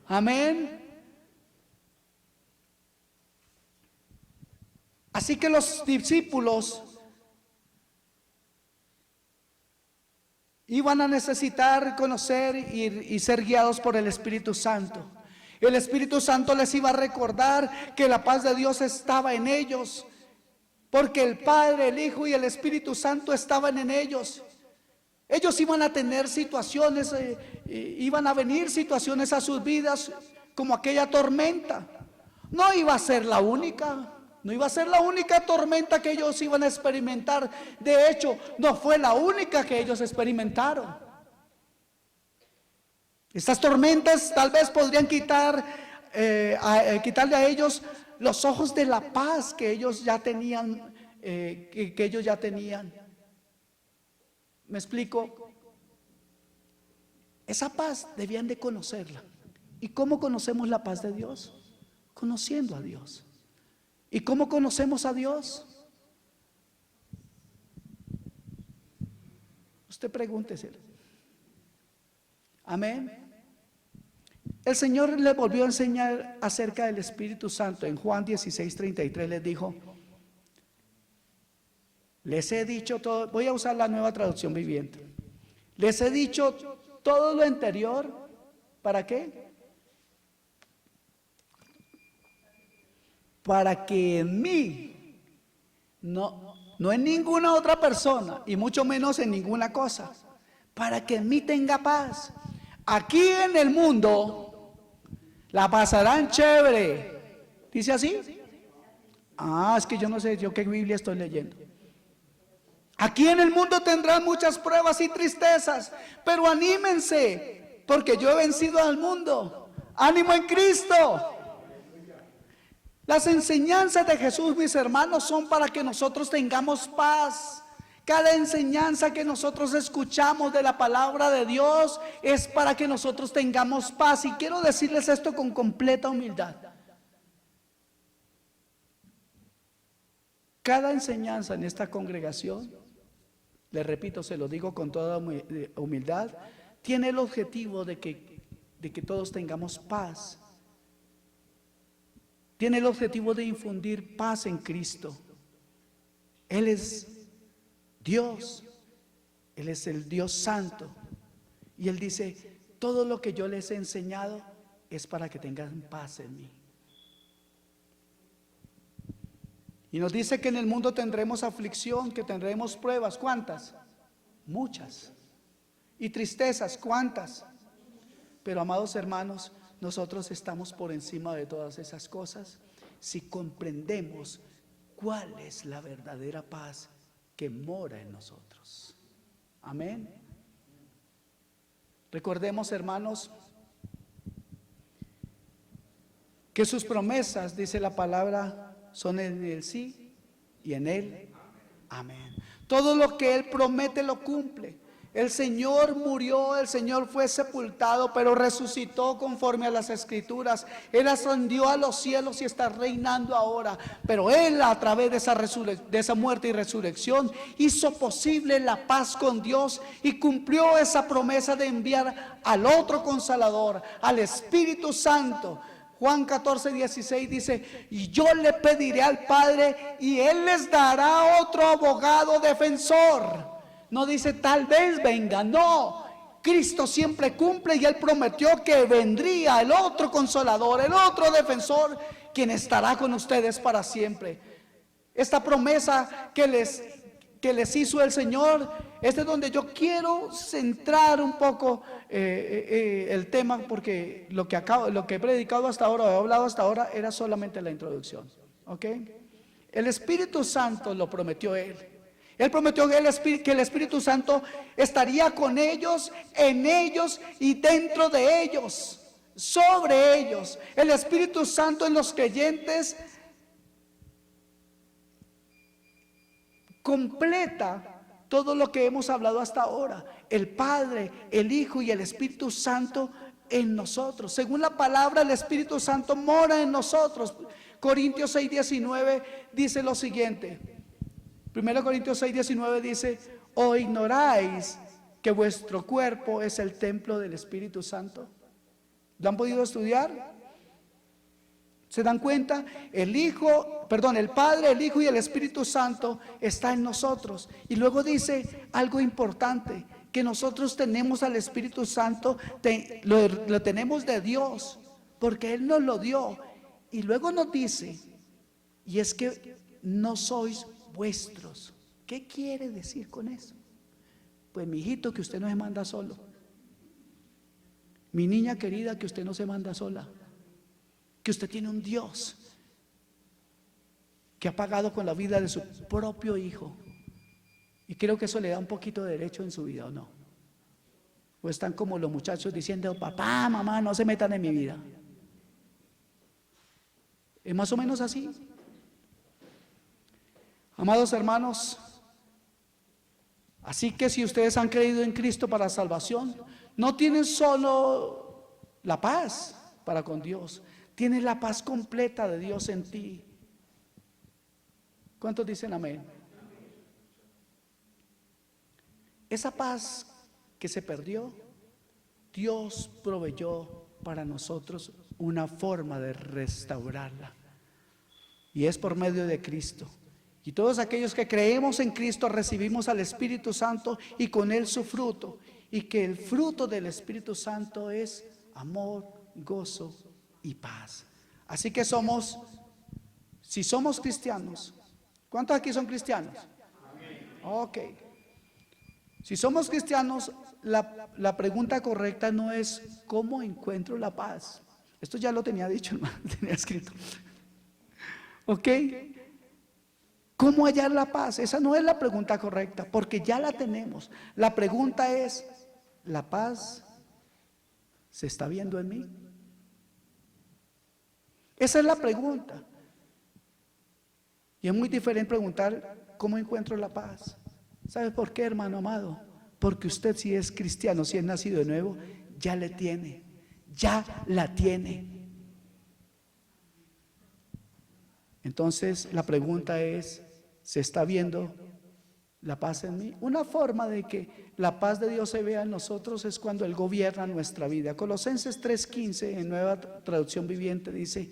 Amén. Así que los discípulos iban a necesitar conocer y ser guiados por el Espíritu Santo. El Espíritu Santo les iba a recordar que la paz de Dios estaba en ellos, porque el Padre, el Hijo y el Espíritu Santo estaban en ellos. Ellos iban a tener situaciones, iban a venir situaciones a sus vidas como aquella tormenta. No iba a ser la única, no iba a ser la única tormenta que ellos iban a experimentar. De hecho, no fue la única que ellos experimentaron. Estas tormentas tal vez podrían quitarle a ellos los ojos de la paz que ellos ya tenían, que ellos ya tenían. ¿Me explico? Esa paz debían de conocerla. ¿Y cómo conocemos la paz de Dios? Conociendo a Dios. ¿Y cómo conocemos a Dios? Usted pregúntese. Amén. El Señor le volvió a enseñar acerca del Espíritu Santo. En Juan 16:33 les dijo: les he dicho todo. Voy a usar la Nueva Traducción Viviente. Les he dicho todo lo anterior. ¿Para qué? Para que en mí, no en ninguna otra persona, y mucho menos en ninguna cosa, para que en mí tenga paz. Aquí en el mundo la pasarán chévere. ¿Dice así? Es que yo no sé yo qué Biblia estoy leyendo. Aquí en el mundo tendrán muchas pruebas y tristezas, pero anímense, porque yo he vencido al mundo. ¡Ánimo en Cristo! Las enseñanzas de Jesús, mis hermanos, son para que nosotros tengamos paz. Cada enseñanza que nosotros escuchamos de la palabra de Dios es para que nosotros tengamos paz. Y quiero decirles esto con completa humildad. Cada enseñanza en esta congregación, les repito, se lo digo con toda humildad, tiene el objetivo de que todos tengamos paz. Tiene el objetivo de infundir paz en Cristo. Él es Dios, Él es el Dios Santo. Y Él dice: todo lo que yo les he enseñado es para que tengan paz en mí. Y nos dice que en el mundo tendremos aflicción, que tendremos pruebas. ¿Cuántas? Muchas. Y tristezas. ¿Cuántas? Pero amados hermanos, nosotros estamos por encima de todas esas cosas si comprendemos cuál es la verdadera paz que mora en nosotros. Amén. Recordemos, hermanos, que sus promesas, dice la palabra, son en el sí y en el amén. Todo lo que Él promete lo cumple. El Señor murió, el Señor fue sepultado, pero resucitó conforme a las Escrituras. Él ascendió a los cielos y está reinando ahora. Pero Él, a través de esa muerte y resurrección, hizo posible la paz con Dios y cumplió esa promesa de enviar al otro Consolador, al Espíritu Santo. Juan 14:16 dice: y yo le pediré al Padre y Él les dará otro abogado defensor. No dice tal vez venga, no. Cristo siempre cumple y Él prometió que vendría el otro Consolador, el otro defensor, quien estará con ustedes para siempre. Esta promesa que les hizo el Señor es de donde yo quiero centrar un poco el tema, porque lo que he predicado hasta ahora, he hablado hasta ahora, era solamente la introducción. ¿Ok? El Espíritu Santo lo prometió Él. Él prometió que el Espíritu Santo estaría con ellos, en ellos y dentro de ellos, sobre ellos. El Espíritu Santo en los creyentes completa todo lo que hemos hablado hasta ahora. El Padre, el Hijo y el Espíritu Santo en nosotros. Según la palabra, el Espíritu Santo mora en nosotros. Corintios 6:19 dice lo siguiente. 1 Corintios 6:19 dice: ¿o ignoráis que vuestro cuerpo es el templo del Espíritu Santo? ¿Lo han podido estudiar? ¿Se dan cuenta? El Padre, el Hijo y el Espíritu Santo está en nosotros. Y luego dice algo importante, que nosotros tenemos al Espíritu Santo, lo tenemos de Dios, porque Él nos lo dio. Y luego nos dice, y es que no sois vuestros. ¿Qué quiere decir con eso? Pues mi hijito, que usted no se manda solo. Mi niña querida, que usted no se manda sola. Que usted tiene un Dios que ha pagado con la vida de su propio hijo. Y creo que eso le da un poquito de derecho en su vida, ¿o no? O están como los muchachos diciendo: papá, mamá, no se metan en mi vida. Es más o menos así. Amados hermanos, así que si ustedes han creído en Cristo para salvación, no tienen solo la paz para con Dios, tienes la paz completa de Dios en ti. ¿Cuántos dicen amén? Esa paz que se perdió, Dios proveyó para nosotros una forma de restaurarla, y es por medio de Cristo. Y todos aquellos que creemos en Cristo recibimos al Espíritu Santo y con Él su fruto. Y que el fruto del Espíritu Santo es amor, gozo y paz. Así que si somos cristianos, ¿cuántos aquí son cristianos? Ok. Si somos cristianos, la pregunta correcta no es ¿cómo encuentro la paz? Esto ya lo tenía dicho, hermano, tenía escrito. Ok. ¿Cómo hallar la paz? Esa no es la pregunta correcta, porque ya la tenemos. La pregunta es: ¿la paz se está viendo en mí? Esa es la pregunta. Y es muy diferente preguntar ¿cómo encuentro la paz? ¿Sabe por qué, hermano amado? Porque usted, si es cristiano, si es nacido de nuevo, ya le tiene, ya la tiene. Entonces la pregunta es: ¿se está viendo la paz en mí? Una forma de que la paz de Dios se vea en nosotros es cuando Él gobierna nuestra vida. Colosenses 3:15 en Nueva Traducción Viviente dice: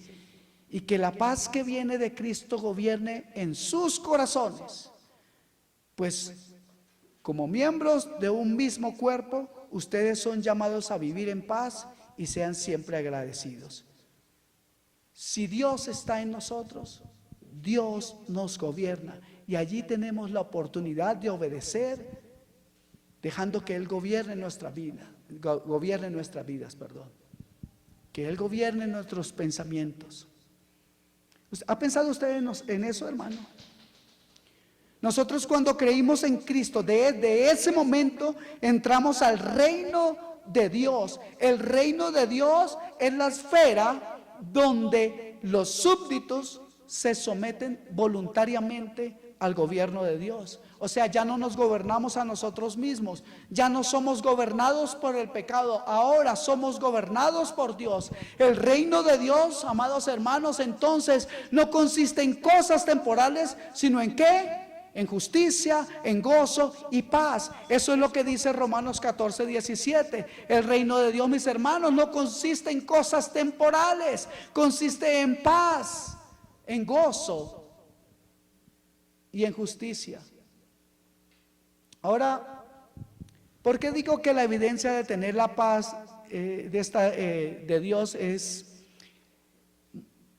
y que la paz que viene de Cristo gobierne en sus corazones, pues como miembros de un mismo cuerpo, ustedes son llamados a vivir en paz y sean siempre agradecidos. Si Dios está en nosotros, Dios nos gobierna y allí tenemos la oportunidad de obedecer, dejando que Él gobierne nuestra vida, gobierne nuestras vidas, perdón. Que Él gobierne nuestros pensamientos. ¿Ha pensado usted en eso, hermano? Nosotros cuando creímos en Cristo, de ese momento entramos al reino de Dios. El reino de Dios es la esfera donde los súbditos se someten voluntariamente al gobierno de Dios. O sea, ya no nos gobernamos a nosotros mismos, ya no somos gobernados por el pecado, ahora somos gobernados por Dios. El reino de Dios, amados hermanos, entonces no consiste en cosas temporales, sino en ¿qué? En justicia, en gozo y paz. Eso es lo que dice Romanos 14:17. El reino de Dios, mis hermanos, no consiste en cosas temporales, consiste en paz, en gozo y en justicia. Ahora, ¿por qué digo que la evidencia de tener la paz de Dios es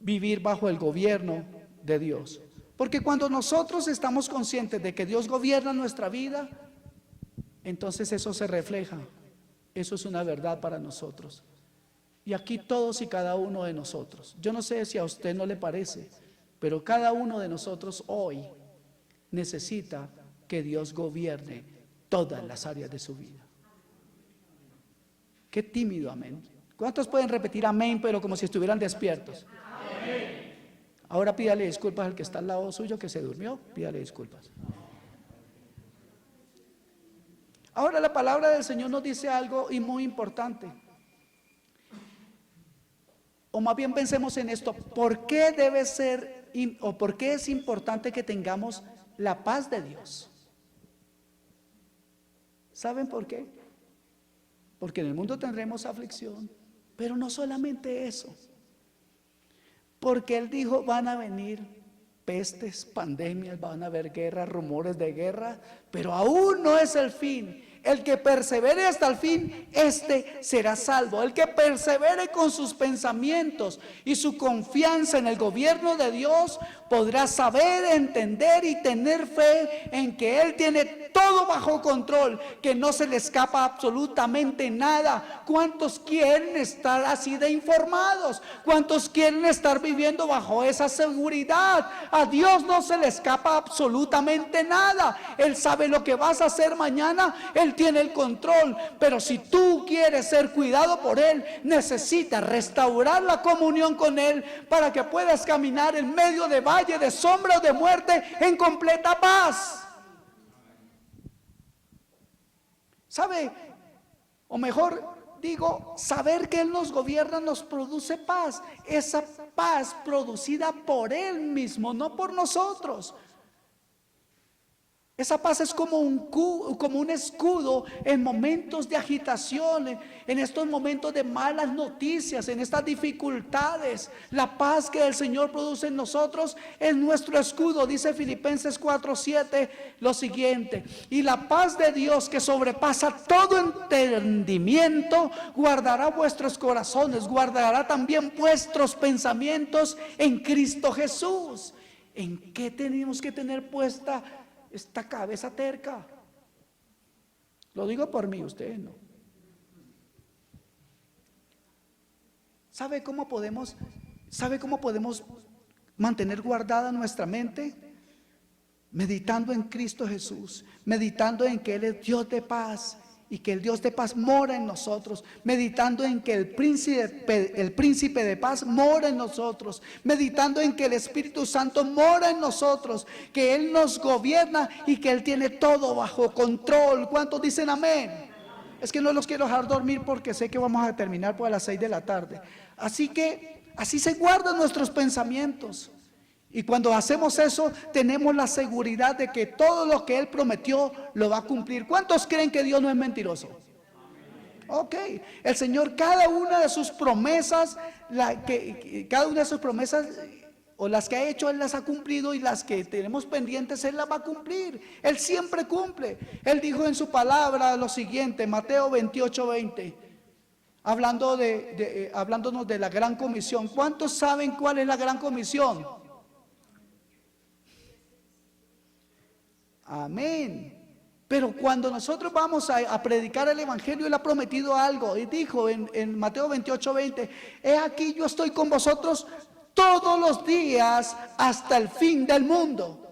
vivir bajo el gobierno de Dios? Porque cuando nosotros estamos conscientes de que Dios gobierna nuestra vida, entonces eso se refleja. Eso es una verdad para nosotros. Y aquí todos y cada uno de nosotros. Yo no sé si a usted no le parece, pero cada uno de nosotros hoy necesita que Dios gobierne todas las áreas de su vida. Qué tímido amén. ¿Cuántos pueden repetir amén, pero como si estuvieran despiertos? Amén. Ahora pídale disculpas al que está al lado suyo que se durmió, pídale disculpas. Ahora la palabra del Señor nos dice algo y muy importante. O más bien pensemos en esto, ¿por qué debe ser o por qué es importante que tengamos la paz de Dios? ¿Saben por qué? Porque en el mundo tendremos aflicción, pero no solamente eso. Porque Él dijo, van a venir pestes, pandemias, van a haber guerras, rumores de guerra, pero aún no es el fin. El que persevere hasta el fin, este será salvo. El que persevere con sus pensamientos y su confianza en el gobierno de Dios, podrá saber, entender y tener fe en que Él tiene todo bajo control, que no se le escapa absolutamente nada. ¿Cuántos quieren estar así de informados? ¿Cuántos quieren estar viviendo bajo esa seguridad? A Dios no se le escapa absolutamente nada. Él sabe lo que vas a hacer mañana. Él tiene el control, pero si tú quieres ser cuidado por Él, necesitas restaurar la comunión con Él para que puedas caminar en medio de valle de sombra o de muerte en completa paz. ¿Sabe? O mejor digo, saber que Él nos gobierna nos produce paz. Esa paz producida por Él mismo, no por nosotros. Esa paz es como un escudo en momentos de agitación, en estos momentos de malas noticias, en estas dificultades. La paz que el Señor produce en nosotros es nuestro escudo. Dice Filipenses 4:7 lo siguiente: y la paz de Dios, que sobrepasa todo entendimiento, guardará vuestros corazones, guardará también vuestros pensamientos en Cristo Jesús. ¿En qué tenemos que tener puesta esta cabeza terca? Lo digo por mí, ustedes no. ¿Sabe cómo podemos mantener guardada nuestra mente? Meditando en Cristo Jesús, meditando en que Él es Dios de paz y que el Dios de paz mora en nosotros, meditando en que el príncipe de paz mora en nosotros, meditando en que el Espíritu Santo mora en nosotros, que Él nos gobierna y que Él tiene todo bajo control. ¿Cuántos dicen amén? Es que no los quiero dejar dormir porque sé que vamos a terminar por las 6 de la tarde. Así que así se guardan nuestros pensamientos. Y cuando hacemos eso, tenemos la seguridad de que todo lo que Él prometió lo va a cumplir. ¿Cuántos creen que Dios no es mentiroso? Ok, el Señor, cada una de sus promesas, o las que ha hecho, Él las ha cumplido, y las que tenemos pendientes, Él las va a cumplir. Él siempre cumple. Él dijo en su palabra lo siguiente, Mateo 28:20, hablándonos de la gran comisión. ¿Cuántos saben cuál es la gran comisión? Amén. Pero cuando nosotros vamos a predicar el evangelio, Él ha prometido algo. Y dijo en Mateo 28:20: he aquí, yo estoy con vosotros todos los días hasta el fin del mundo.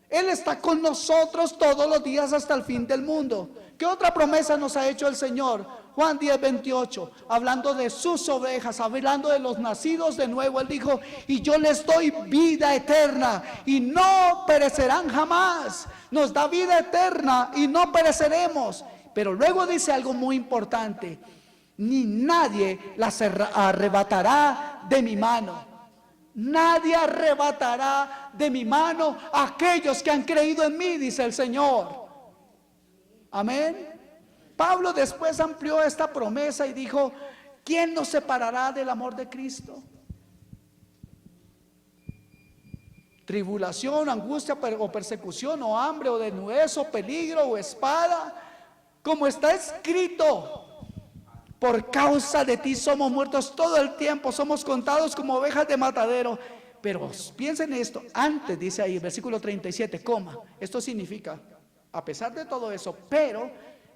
Él está con nosotros todos los días hasta el fin del mundo. ¿Qué otra promesa nos ha hecho el Señor? Juan 10:28, hablando de sus ovejas, hablando de los nacidos de nuevo. Él dijo: y yo les doy vida eterna y no perecerán jamás. Nos da vida eterna y no pereceremos. Pero luego dice algo muy importante: ni nadie las arrebatará de mi mano. Nadie arrebatará de mi mano a aquellos que han creído en mí, dice el Señor. Amén. Pablo después amplió esta promesa y dijo: ¿quién nos separará del amor de Cristo? Tribulación, angustia o persecución, o hambre, o desnudez, o peligro, o espada. Como está escrito: por causa de ti somos muertos todo el tiempo, somos contados como ovejas de matadero. Pero piensen esto, antes dice ahí, versículo 37, esto significa, a pesar de todo eso, pero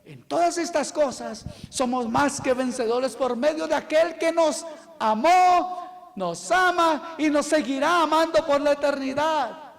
en todas estas cosas somos más que vencedores por medio de aquel que nos amó, nos ama y nos seguirá amando por la eternidad.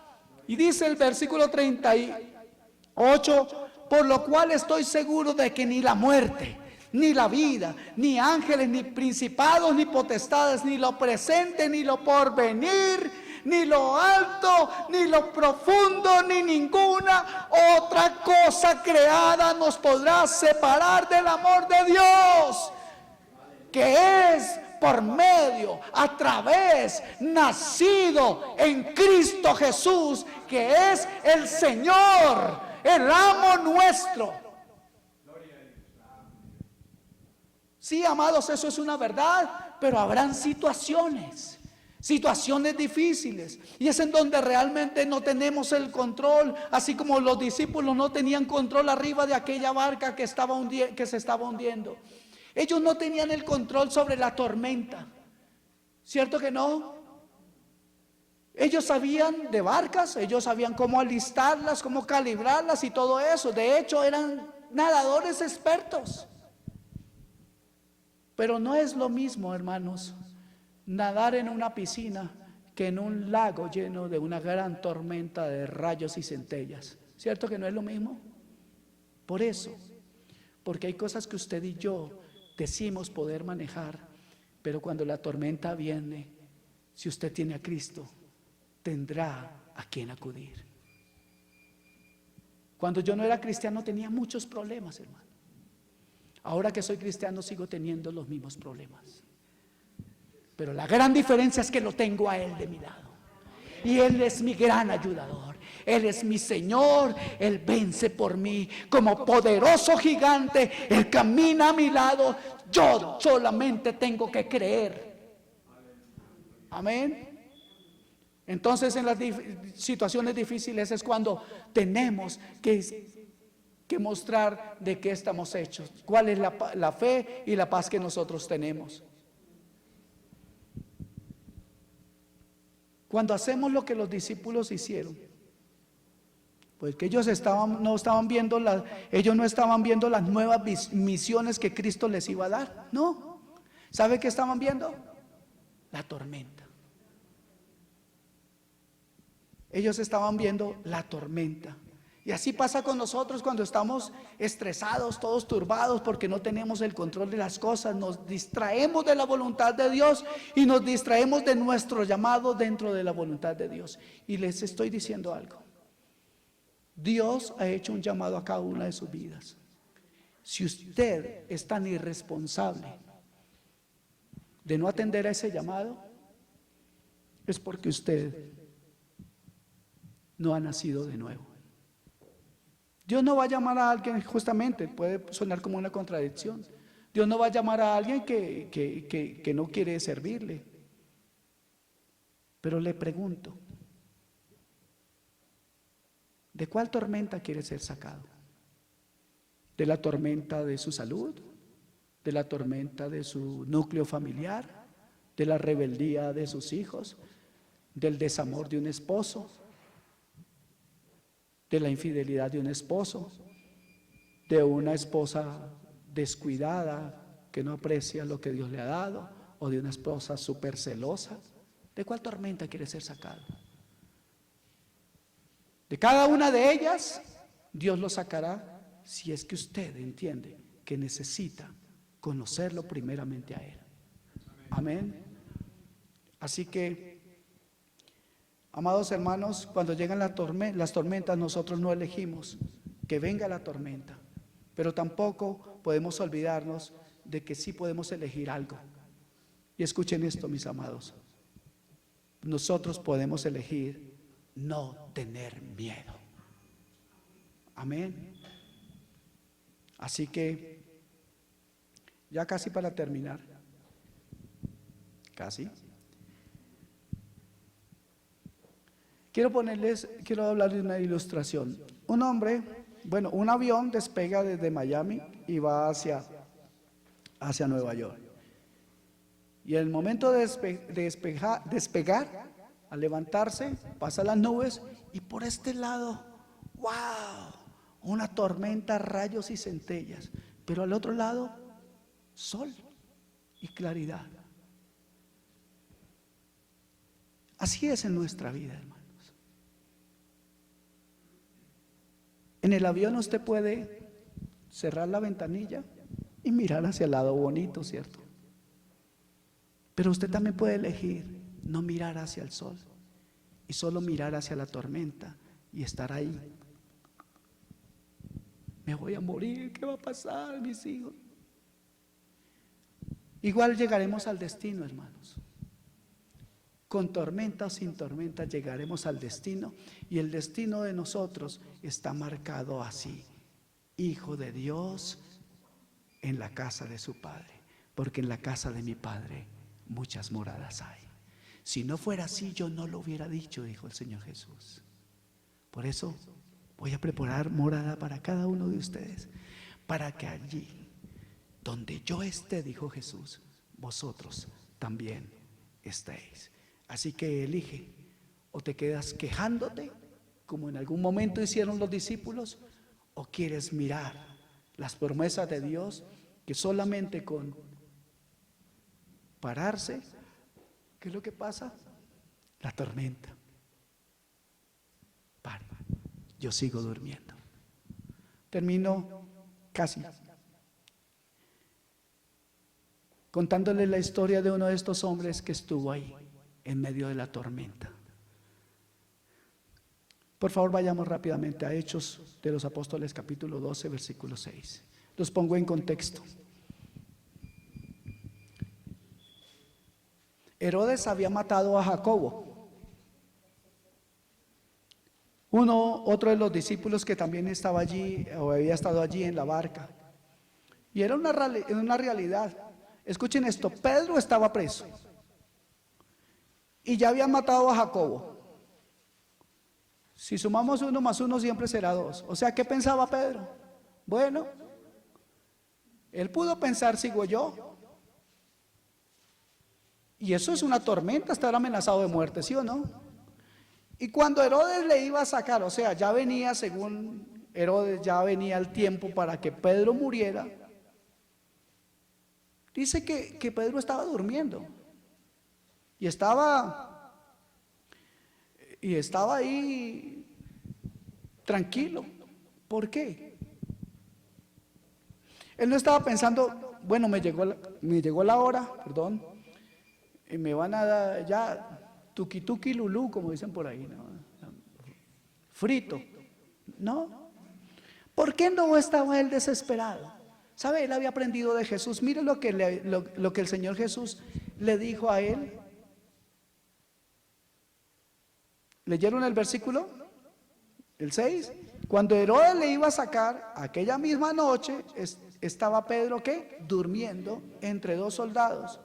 Y dice el versículo 38, por lo cual estoy seguro de que ni la muerte, ni la vida, ni ángeles, ni principados, ni potestades, ni lo presente, ni lo porvenir, ni lo alto, ni lo profundo, ni ninguna otra cosa creada nos podrá separar del amor de Dios, que es por medio, a través, nacido en Cristo Jesús, que es el Señor, el amo nuestro. Sí, amados, eso es una verdad, pero habrán situaciones difíciles, y es en donde realmente no tenemos el control, así como los discípulos no tenían control arriba de aquella barca que se estaba hundiendo. Ellos no tenían el control sobre la tormenta, ¿cierto que no? Ellos sabían de barcas, ellos sabían cómo alistarlas, cómo calibrarlas y todo eso. De hecho, eran nadadores expertos. Pero no es lo mismo, hermanos, nadar en una piscina que en un lago lleno de una gran tormenta de rayos y centellas. ¿Cierto que no es lo mismo? Por eso, porque hay cosas que usted y yo decimos poder manejar, pero cuando la tormenta viene, si usted tiene a Cristo, tendrá a quien acudir. Cuando yo no era cristiano tenía muchos problemas, hermano. Ahora que soy cristiano sigo teniendo los mismos problemas, pero la gran diferencia es que lo tengo a Él de mi lado, y Él es mi gran ayudador. Él es mi Señor, Él vence por mí como poderoso gigante. Él camina a mi lado, yo solamente tengo que creer. Amén. Entonces, en las situaciones difíciles es cuando tenemos que mostrar de qué estamos hechos, cuál es la fe y la paz que nosotros tenemos. Cuando hacemos lo que los discípulos hicieron, pues que ellos no estaban viendo las nuevas misiones que Cristo les iba a dar. No. ¿Sabe qué estaban viendo? La tormenta. Ellos estaban viendo la tormenta. Y así pasa con nosotros cuando estamos estresados, todos turbados, porque no tenemos el control de las cosas. Nos distraemos de la voluntad de Dios y nos distraemos de nuestro llamado dentro de la voluntad de Dios. Y les estoy diciendo algo: Dios ha hecho un llamado a cada una de sus vidas. Si usted es tan irresponsable de no atender a ese llamado, es porque usted no ha nacido de nuevo. Dios no va a llamar a alguien, justamente, puede sonar como una contradicción. Dios no va a llamar a alguien que no quiere servirle. Pero le pregunto, ¿de cuál tormenta quiere ser sacado? ¿De la tormenta de su salud? ¿De la tormenta de su núcleo familiar? ¿De la rebeldía de sus hijos? ¿Del desamor de un esposo? de la infidelidad de un esposo, de una esposa descuidada que no aprecia lo que Dios le ha dado, o de una esposa súper celosa. ¿De cuál tormenta quiere ser sacado? De cada una de ellas, Dios lo sacará si es que usted entiende que necesita conocerlo primeramente a Él. Amén. Así que, amados hermanos, cuando llegan las tormentas, nosotros no elegimos que venga la tormenta, pero tampoco podemos olvidarnos de que sí podemos elegir algo. Y escuchen esto, mis amados. Nosotros podemos elegir no tener miedo. Amén. Así que, ya casi para terminar, casi, quiero hablarles de una ilustración. Un hombre, un avión despega desde Miami y va hacia Nueva York. Y en el momento de despegar, al levantarse, pasa las nubes y por este lado, ¡wow!, una tormenta, rayos y centellas. Pero al otro lado, sol y claridad. Así es en nuestra vida, hermanos. En el avión usted puede cerrar la ventanilla y mirar hacia el lado bonito, ¿cierto? Pero usted también puede elegir no mirar hacia el sol y solo mirar hacia la tormenta y estar ahí. Me voy a morir, ¿qué va a pasar, mis hijos? Igual llegaremos al destino, hermanos. Con tormenta o sin tormenta llegaremos al destino, y el destino de nosotros está marcado así: Hijo de Dios en la casa de su Padre, porque en la casa de mi Padre muchas moradas hay. Si no fuera así, yo no lo hubiera dicho, dijo el Señor Jesús. Por eso voy a preparar morada para cada uno de ustedes, para que allí donde yo esté, dijo Jesús, vosotros también estéis. Así que elige: o te quedas quejándote, como en algún momento hicieron los discípulos, o quieres mirar las promesas de Dios, que solamente con pararse, ¿qué es lo que pasa? La tormenta. Para, yo sigo durmiendo. Termino casi contándole la historia de uno de estos hombres que estuvo ahí en medio de la tormenta. Por favor, vayamos rápidamente a Hechos de los Apóstoles, capítulo 12, versículo 6. Los pongo en contexto. Herodes había matado a Jacobo, otro de los discípulos que también estaba allí, o había estado allí en la barca. Y era una realidad. Escuchen esto: Pedro estaba preso y ya había matado a Jacobo. Si sumamos 1 más 1 siempre será 2. O sea, ¿qué pensaba Pedro? Bueno, él pudo pensar: sigo yo. Y eso es una tormenta, estar amenazado de muerte, ¿sí o no? Y cuando Herodes le iba a sacar, o sea, ya venía, según Herodes, ya venía el tiempo para que Pedro muriera. Dice que Pedro estaba durmiendo y estaba ahí tranquilo. ¿Por qué? Él no estaba pensando: bueno, me llegó la hora, perdón, y me van a dar ya tuki tuki lulú, como dicen por ahí, ¿no? Frito. No. ¿Por qué no estaba él desesperado? ¿Sabe? Él había aprendido de Jesús. Mire lo que el Señor Jesús le dijo a él. ¿Leyeron el versículo? El 6. Cuando Herodes le iba a sacar, aquella misma noche estaba Pedro, ¿qué? Durmiendo entre 2 soldados,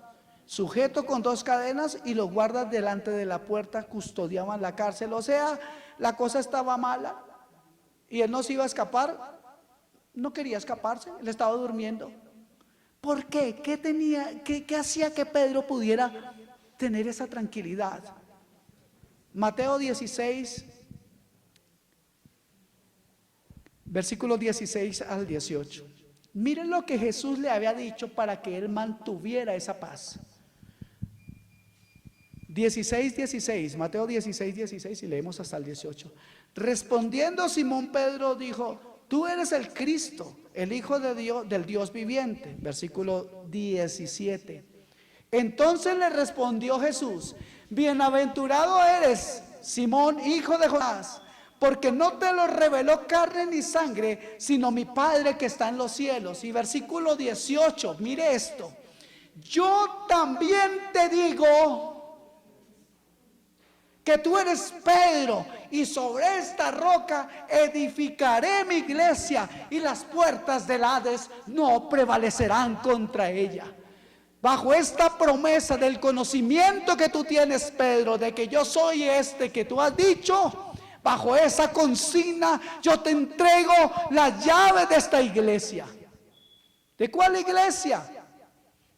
sujeto con 2 cadenas, y los guardas delante de la puerta custodiaban la cárcel. O sea, la cosa estaba mala y él no se iba a escapar. No quería escaparse, él estaba durmiendo. ¿Por qué? ¿Qué hacía que Pedro pudiera tener esa tranquilidad? Mateo 16, versículos 16 al 18. Miren lo que Jesús le había dicho para que él mantuviera esa paz. 16, Mateo 16 y leemos hasta el 18. Respondiendo Simón Pedro dijo: tú eres el Cristo, el Hijo de Dios, del Dios viviente. Versículo 17. Entonces le respondió Jesús: bienaventurado eres, Simón, hijo de Jonás, porque no te lo reveló carne ni sangre, sino mi Padre que está en los cielos. Y versículo 18, mire esto: yo también te digo que tú eres Pedro, y sobre esta roca edificaré mi iglesia, y las puertas del Hades no prevalecerán contra ella. Bajo esta promesa del conocimiento que tú tienes, Pedro, de que yo soy este que tú has dicho, bajo esa consigna yo te entrego las llaves de esta iglesia. ¿De cuál iglesia?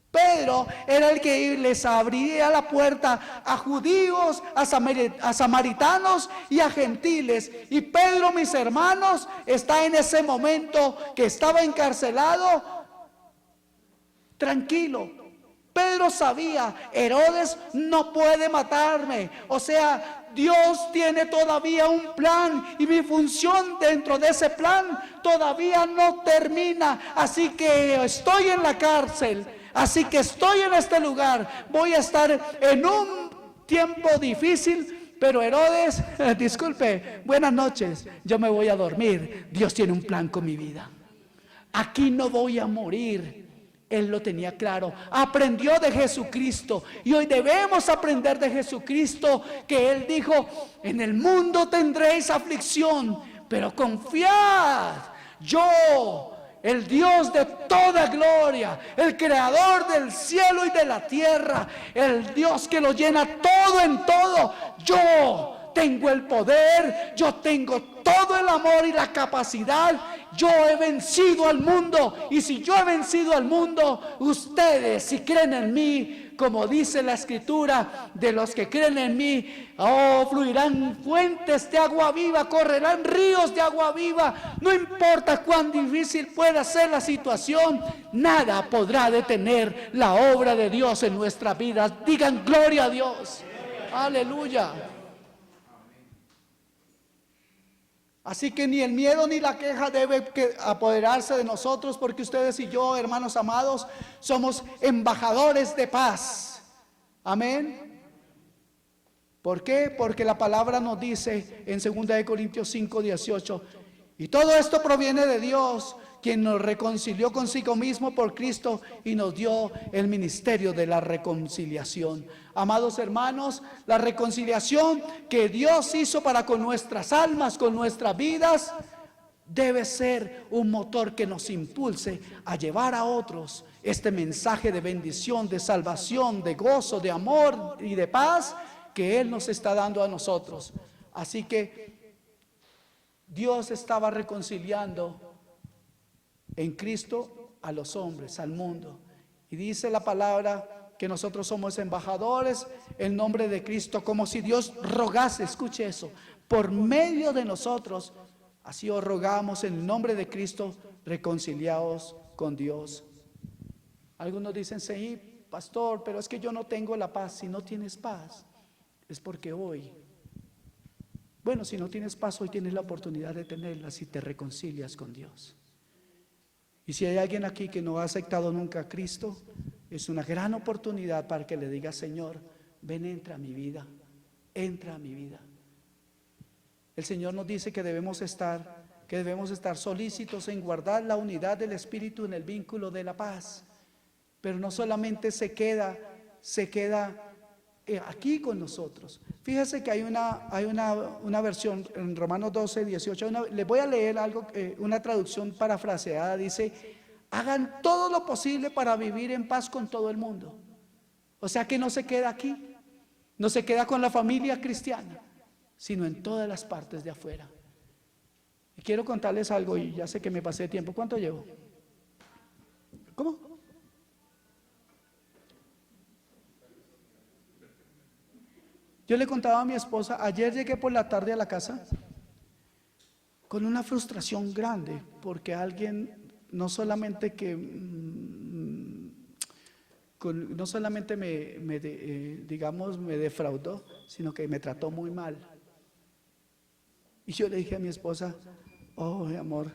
Pedro era el que les abriría la puerta a judíos, a samaritanos y a gentiles. Y Pedro, mis hermanos, está en ese momento que estaba encarcelado, tranquilo. Pedro sabía: Herodes no puede matarme. O sea, Dios tiene todavía un plan, y mi función dentro de ese plan todavía no termina. Así que estoy en la cárcel, así que estoy en este lugar, voy a estar en un tiempo difícil, pero Herodes, disculpe, buenas noches, yo me voy a dormir. Dios tiene un plan con mi vida. Aquí no voy a morir. Él lo tenía claro, aprendió de Jesucristo, y hoy debemos aprender de Jesucristo, que Él dijo: en el mundo tendréis aflicción, pero confiad, yo, el Dios de toda gloria, el creador del cielo y de la tierra, el Dios que lo llena todo en todo, yo tengo el poder, yo tengo todo el amor y la capacidad. Yo he vencido al mundo, y si yo he vencido al mundo, ustedes, si creen en mí, como dice la escritura, de los que creen en mí, fluirán fuentes de agua viva, correrán ríos de agua viva. No importa cuán difícil pueda ser la situación, nada podrá detener la obra de Dios en nuestras vidas. Digan gloria a Dios. Aleluya. Así que ni el miedo ni la queja debe apoderarse de nosotros, porque ustedes y yo, hermanos amados, somos embajadores de paz. Amén. ¿Por qué? Porque la palabra nos dice en 2 Corintios 5:18: y todo esto proviene de Dios, quien nos reconcilió consigo mismo por Cristo y nos dio el ministerio de la reconciliación. Amados hermanos, la reconciliación que Dios hizo para con nuestras almas, con nuestras vidas, debe ser un motor que nos impulse a llevar a otros este mensaje de bendición, de salvación, de gozo, de amor y de paz que Él nos está dando a nosotros. Así que Dios estaba reconciliando en Cristo a los hombres, al mundo. Y dice la palabra que nosotros somos embajadores en nombre de Cristo, como si Dios rogase, escuche eso, por medio de nosotros. Así os rogamos en el nombre de Cristo, reconciliaos con Dios. Algunos dicen: sí, pastor, pero es que yo no tengo la paz. Si no tienes paz, es porque hoy, bueno, si no tienes paz, hoy tienes la oportunidad de tenerla si te reconcilias con Dios. Y si hay alguien aquí que no ha aceptado nunca a Cristo, es una gran oportunidad para que le diga: Señor, ven, entra a mi vida, entra a mi vida. El Señor nos dice que debemos estar solícitos en guardar la unidad del Espíritu en el vínculo de la paz. Pero no solamente se queda aquí con nosotros. Fíjese que hay una versión en Romanos 12:18. Les voy a leer algo, una traducción parafraseada. Dice: hagan todo lo posible para vivir en paz con todo el mundo. O sea que no se queda aquí, no se queda con la familia cristiana, sino en todas las partes de afuera. Y quiero contarles algo, y ya sé que me pasé de tiempo. ¿Cuánto llevo? ¿Cómo? Yo le contaba a mi esposa, ayer llegué por la tarde a la casa con una frustración grande, porque alguien no solamente no solamente digamos, me defraudó, sino que me trató muy mal. Y yo le dije a mi esposa, oh, amor,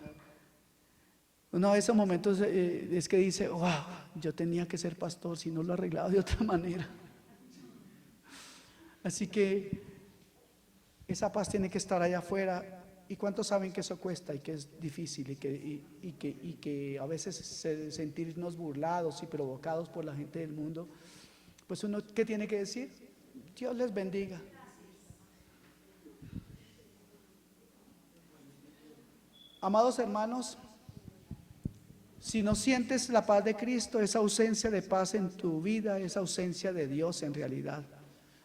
uno de esos momentos es que dice, wow, yo tenía que ser pastor, si no lo arreglaba de otra manera. Así que esa paz tiene que estar allá afuera. ¿Y cuántos saben que eso cuesta y que es difícil y que a veces sentirnos burlados y provocados por la gente del mundo? Pues uno, ¿qué tiene que decir? Dios les bendiga. Amados hermanos, si no sientes la paz de Cristo, esa ausencia de paz en tu vida es ausencia de Dios en realidad.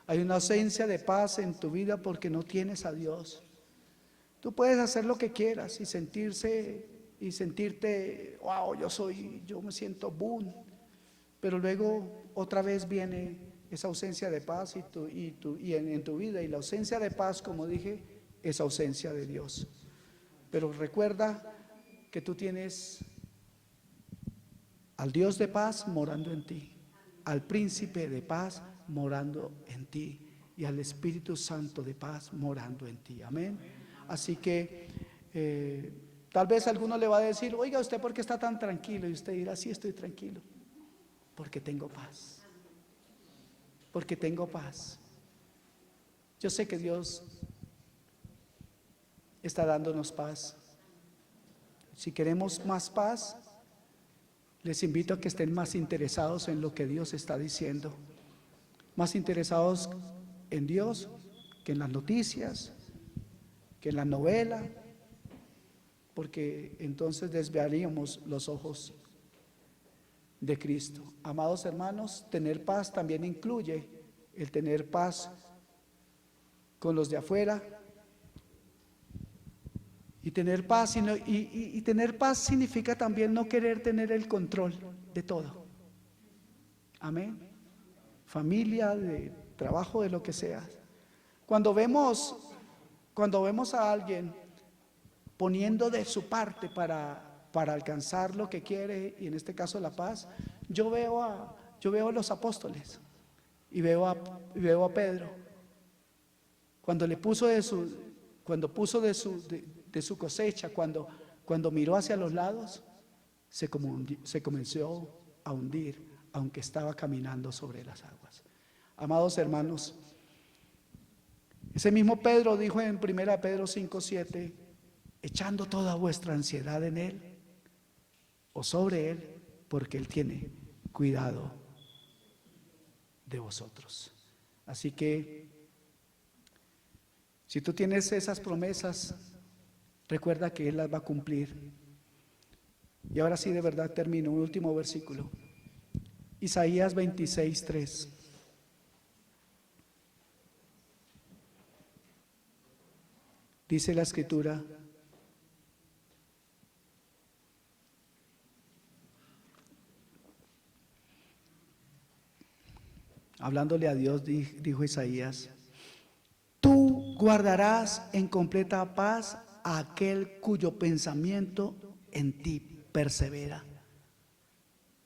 Hay una ausencia de paz en tu vida porque no tienes a Dios. Tú puedes hacer lo que quieras y sentirte, wow, yo me siento boom, pero luego otra vez viene esa ausencia de paz en tu vida, y la ausencia de paz, como dije, es ausencia de Dios. Pero recuerda que tú tienes al Dios de paz morando en ti, al príncipe de paz morando en ti y al Espíritu Santo de paz morando en ti. Amén. Así que tal vez alguno le va a decir, oiga, ¿usted por qué está tan tranquilo? Y usted dirá, sí, estoy tranquilo, porque tengo paz, porque tengo paz. Yo sé que Dios está dándonos paz. Si queremos más paz, les invito a que estén más interesados en lo que Dios está diciendo, más interesados en Dios que en las noticias, que en la novela, porque entonces desviaríamos los ojos de Cristo. Amados hermanos, tener paz también incluye el tener paz con los de afuera. Y tener paz, y tener paz significa también no querer tener el control de todo. Amén. Familia, de trabajo, de lo que sea. Cuando vemos a alguien poniendo de su parte para alcanzar lo que quiere, y en este caso la paz, yo veo a los apóstoles y veo a Pedro. Cuando puso de su cosecha, cuando miró hacia los lados, se comenzó a hundir, aunque estaba caminando sobre las aguas. Amados hermanos, ese mismo Pedro dijo en 1 Pedro 5:7, echando toda vuestra ansiedad en Él o sobre Él, porque Él tiene cuidado de vosotros. Así que si tú tienes esas promesas, recuerda que Él las va a cumplir. Y ahora sí, de verdad termino, un último versículo. Isaías 26:3. Dice la Escritura: hablándole a Dios, dijo Isaías: tú guardarás en completa paz a aquel cuyo pensamiento en ti persevera,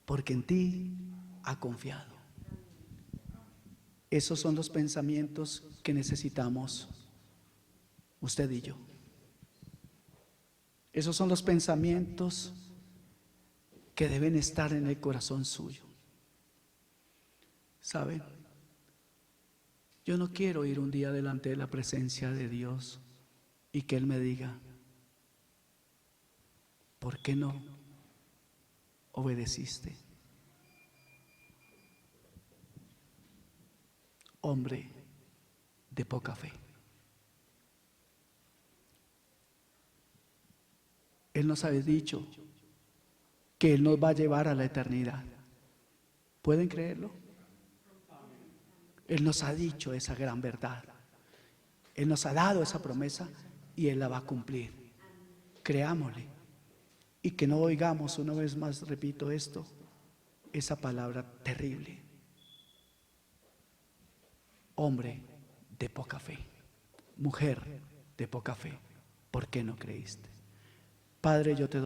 porque en ti ha confiado. Esos son los pensamientos que necesitamos usted y yo. Esos son los pensamientos que deben estar en el corazón suyo. ¿Saben? Yo no quiero ir un día delante de la presencia de Dios y que Él me diga, ¿por qué no obedeciste? Hombre de poca fe. Él nos ha dicho que Él nos va a llevar a la eternidad. ¿Pueden creerlo? Él nos ha dicho esa gran verdad. Él nos ha dado esa promesa y Él la va a cumplir. Creámosle. Y que no oigamos, una vez más repito esto, esa palabra terrible. Hombre de poca fe. Mujer de poca fe. ¿Por qué no creíste? Padre, yo te doy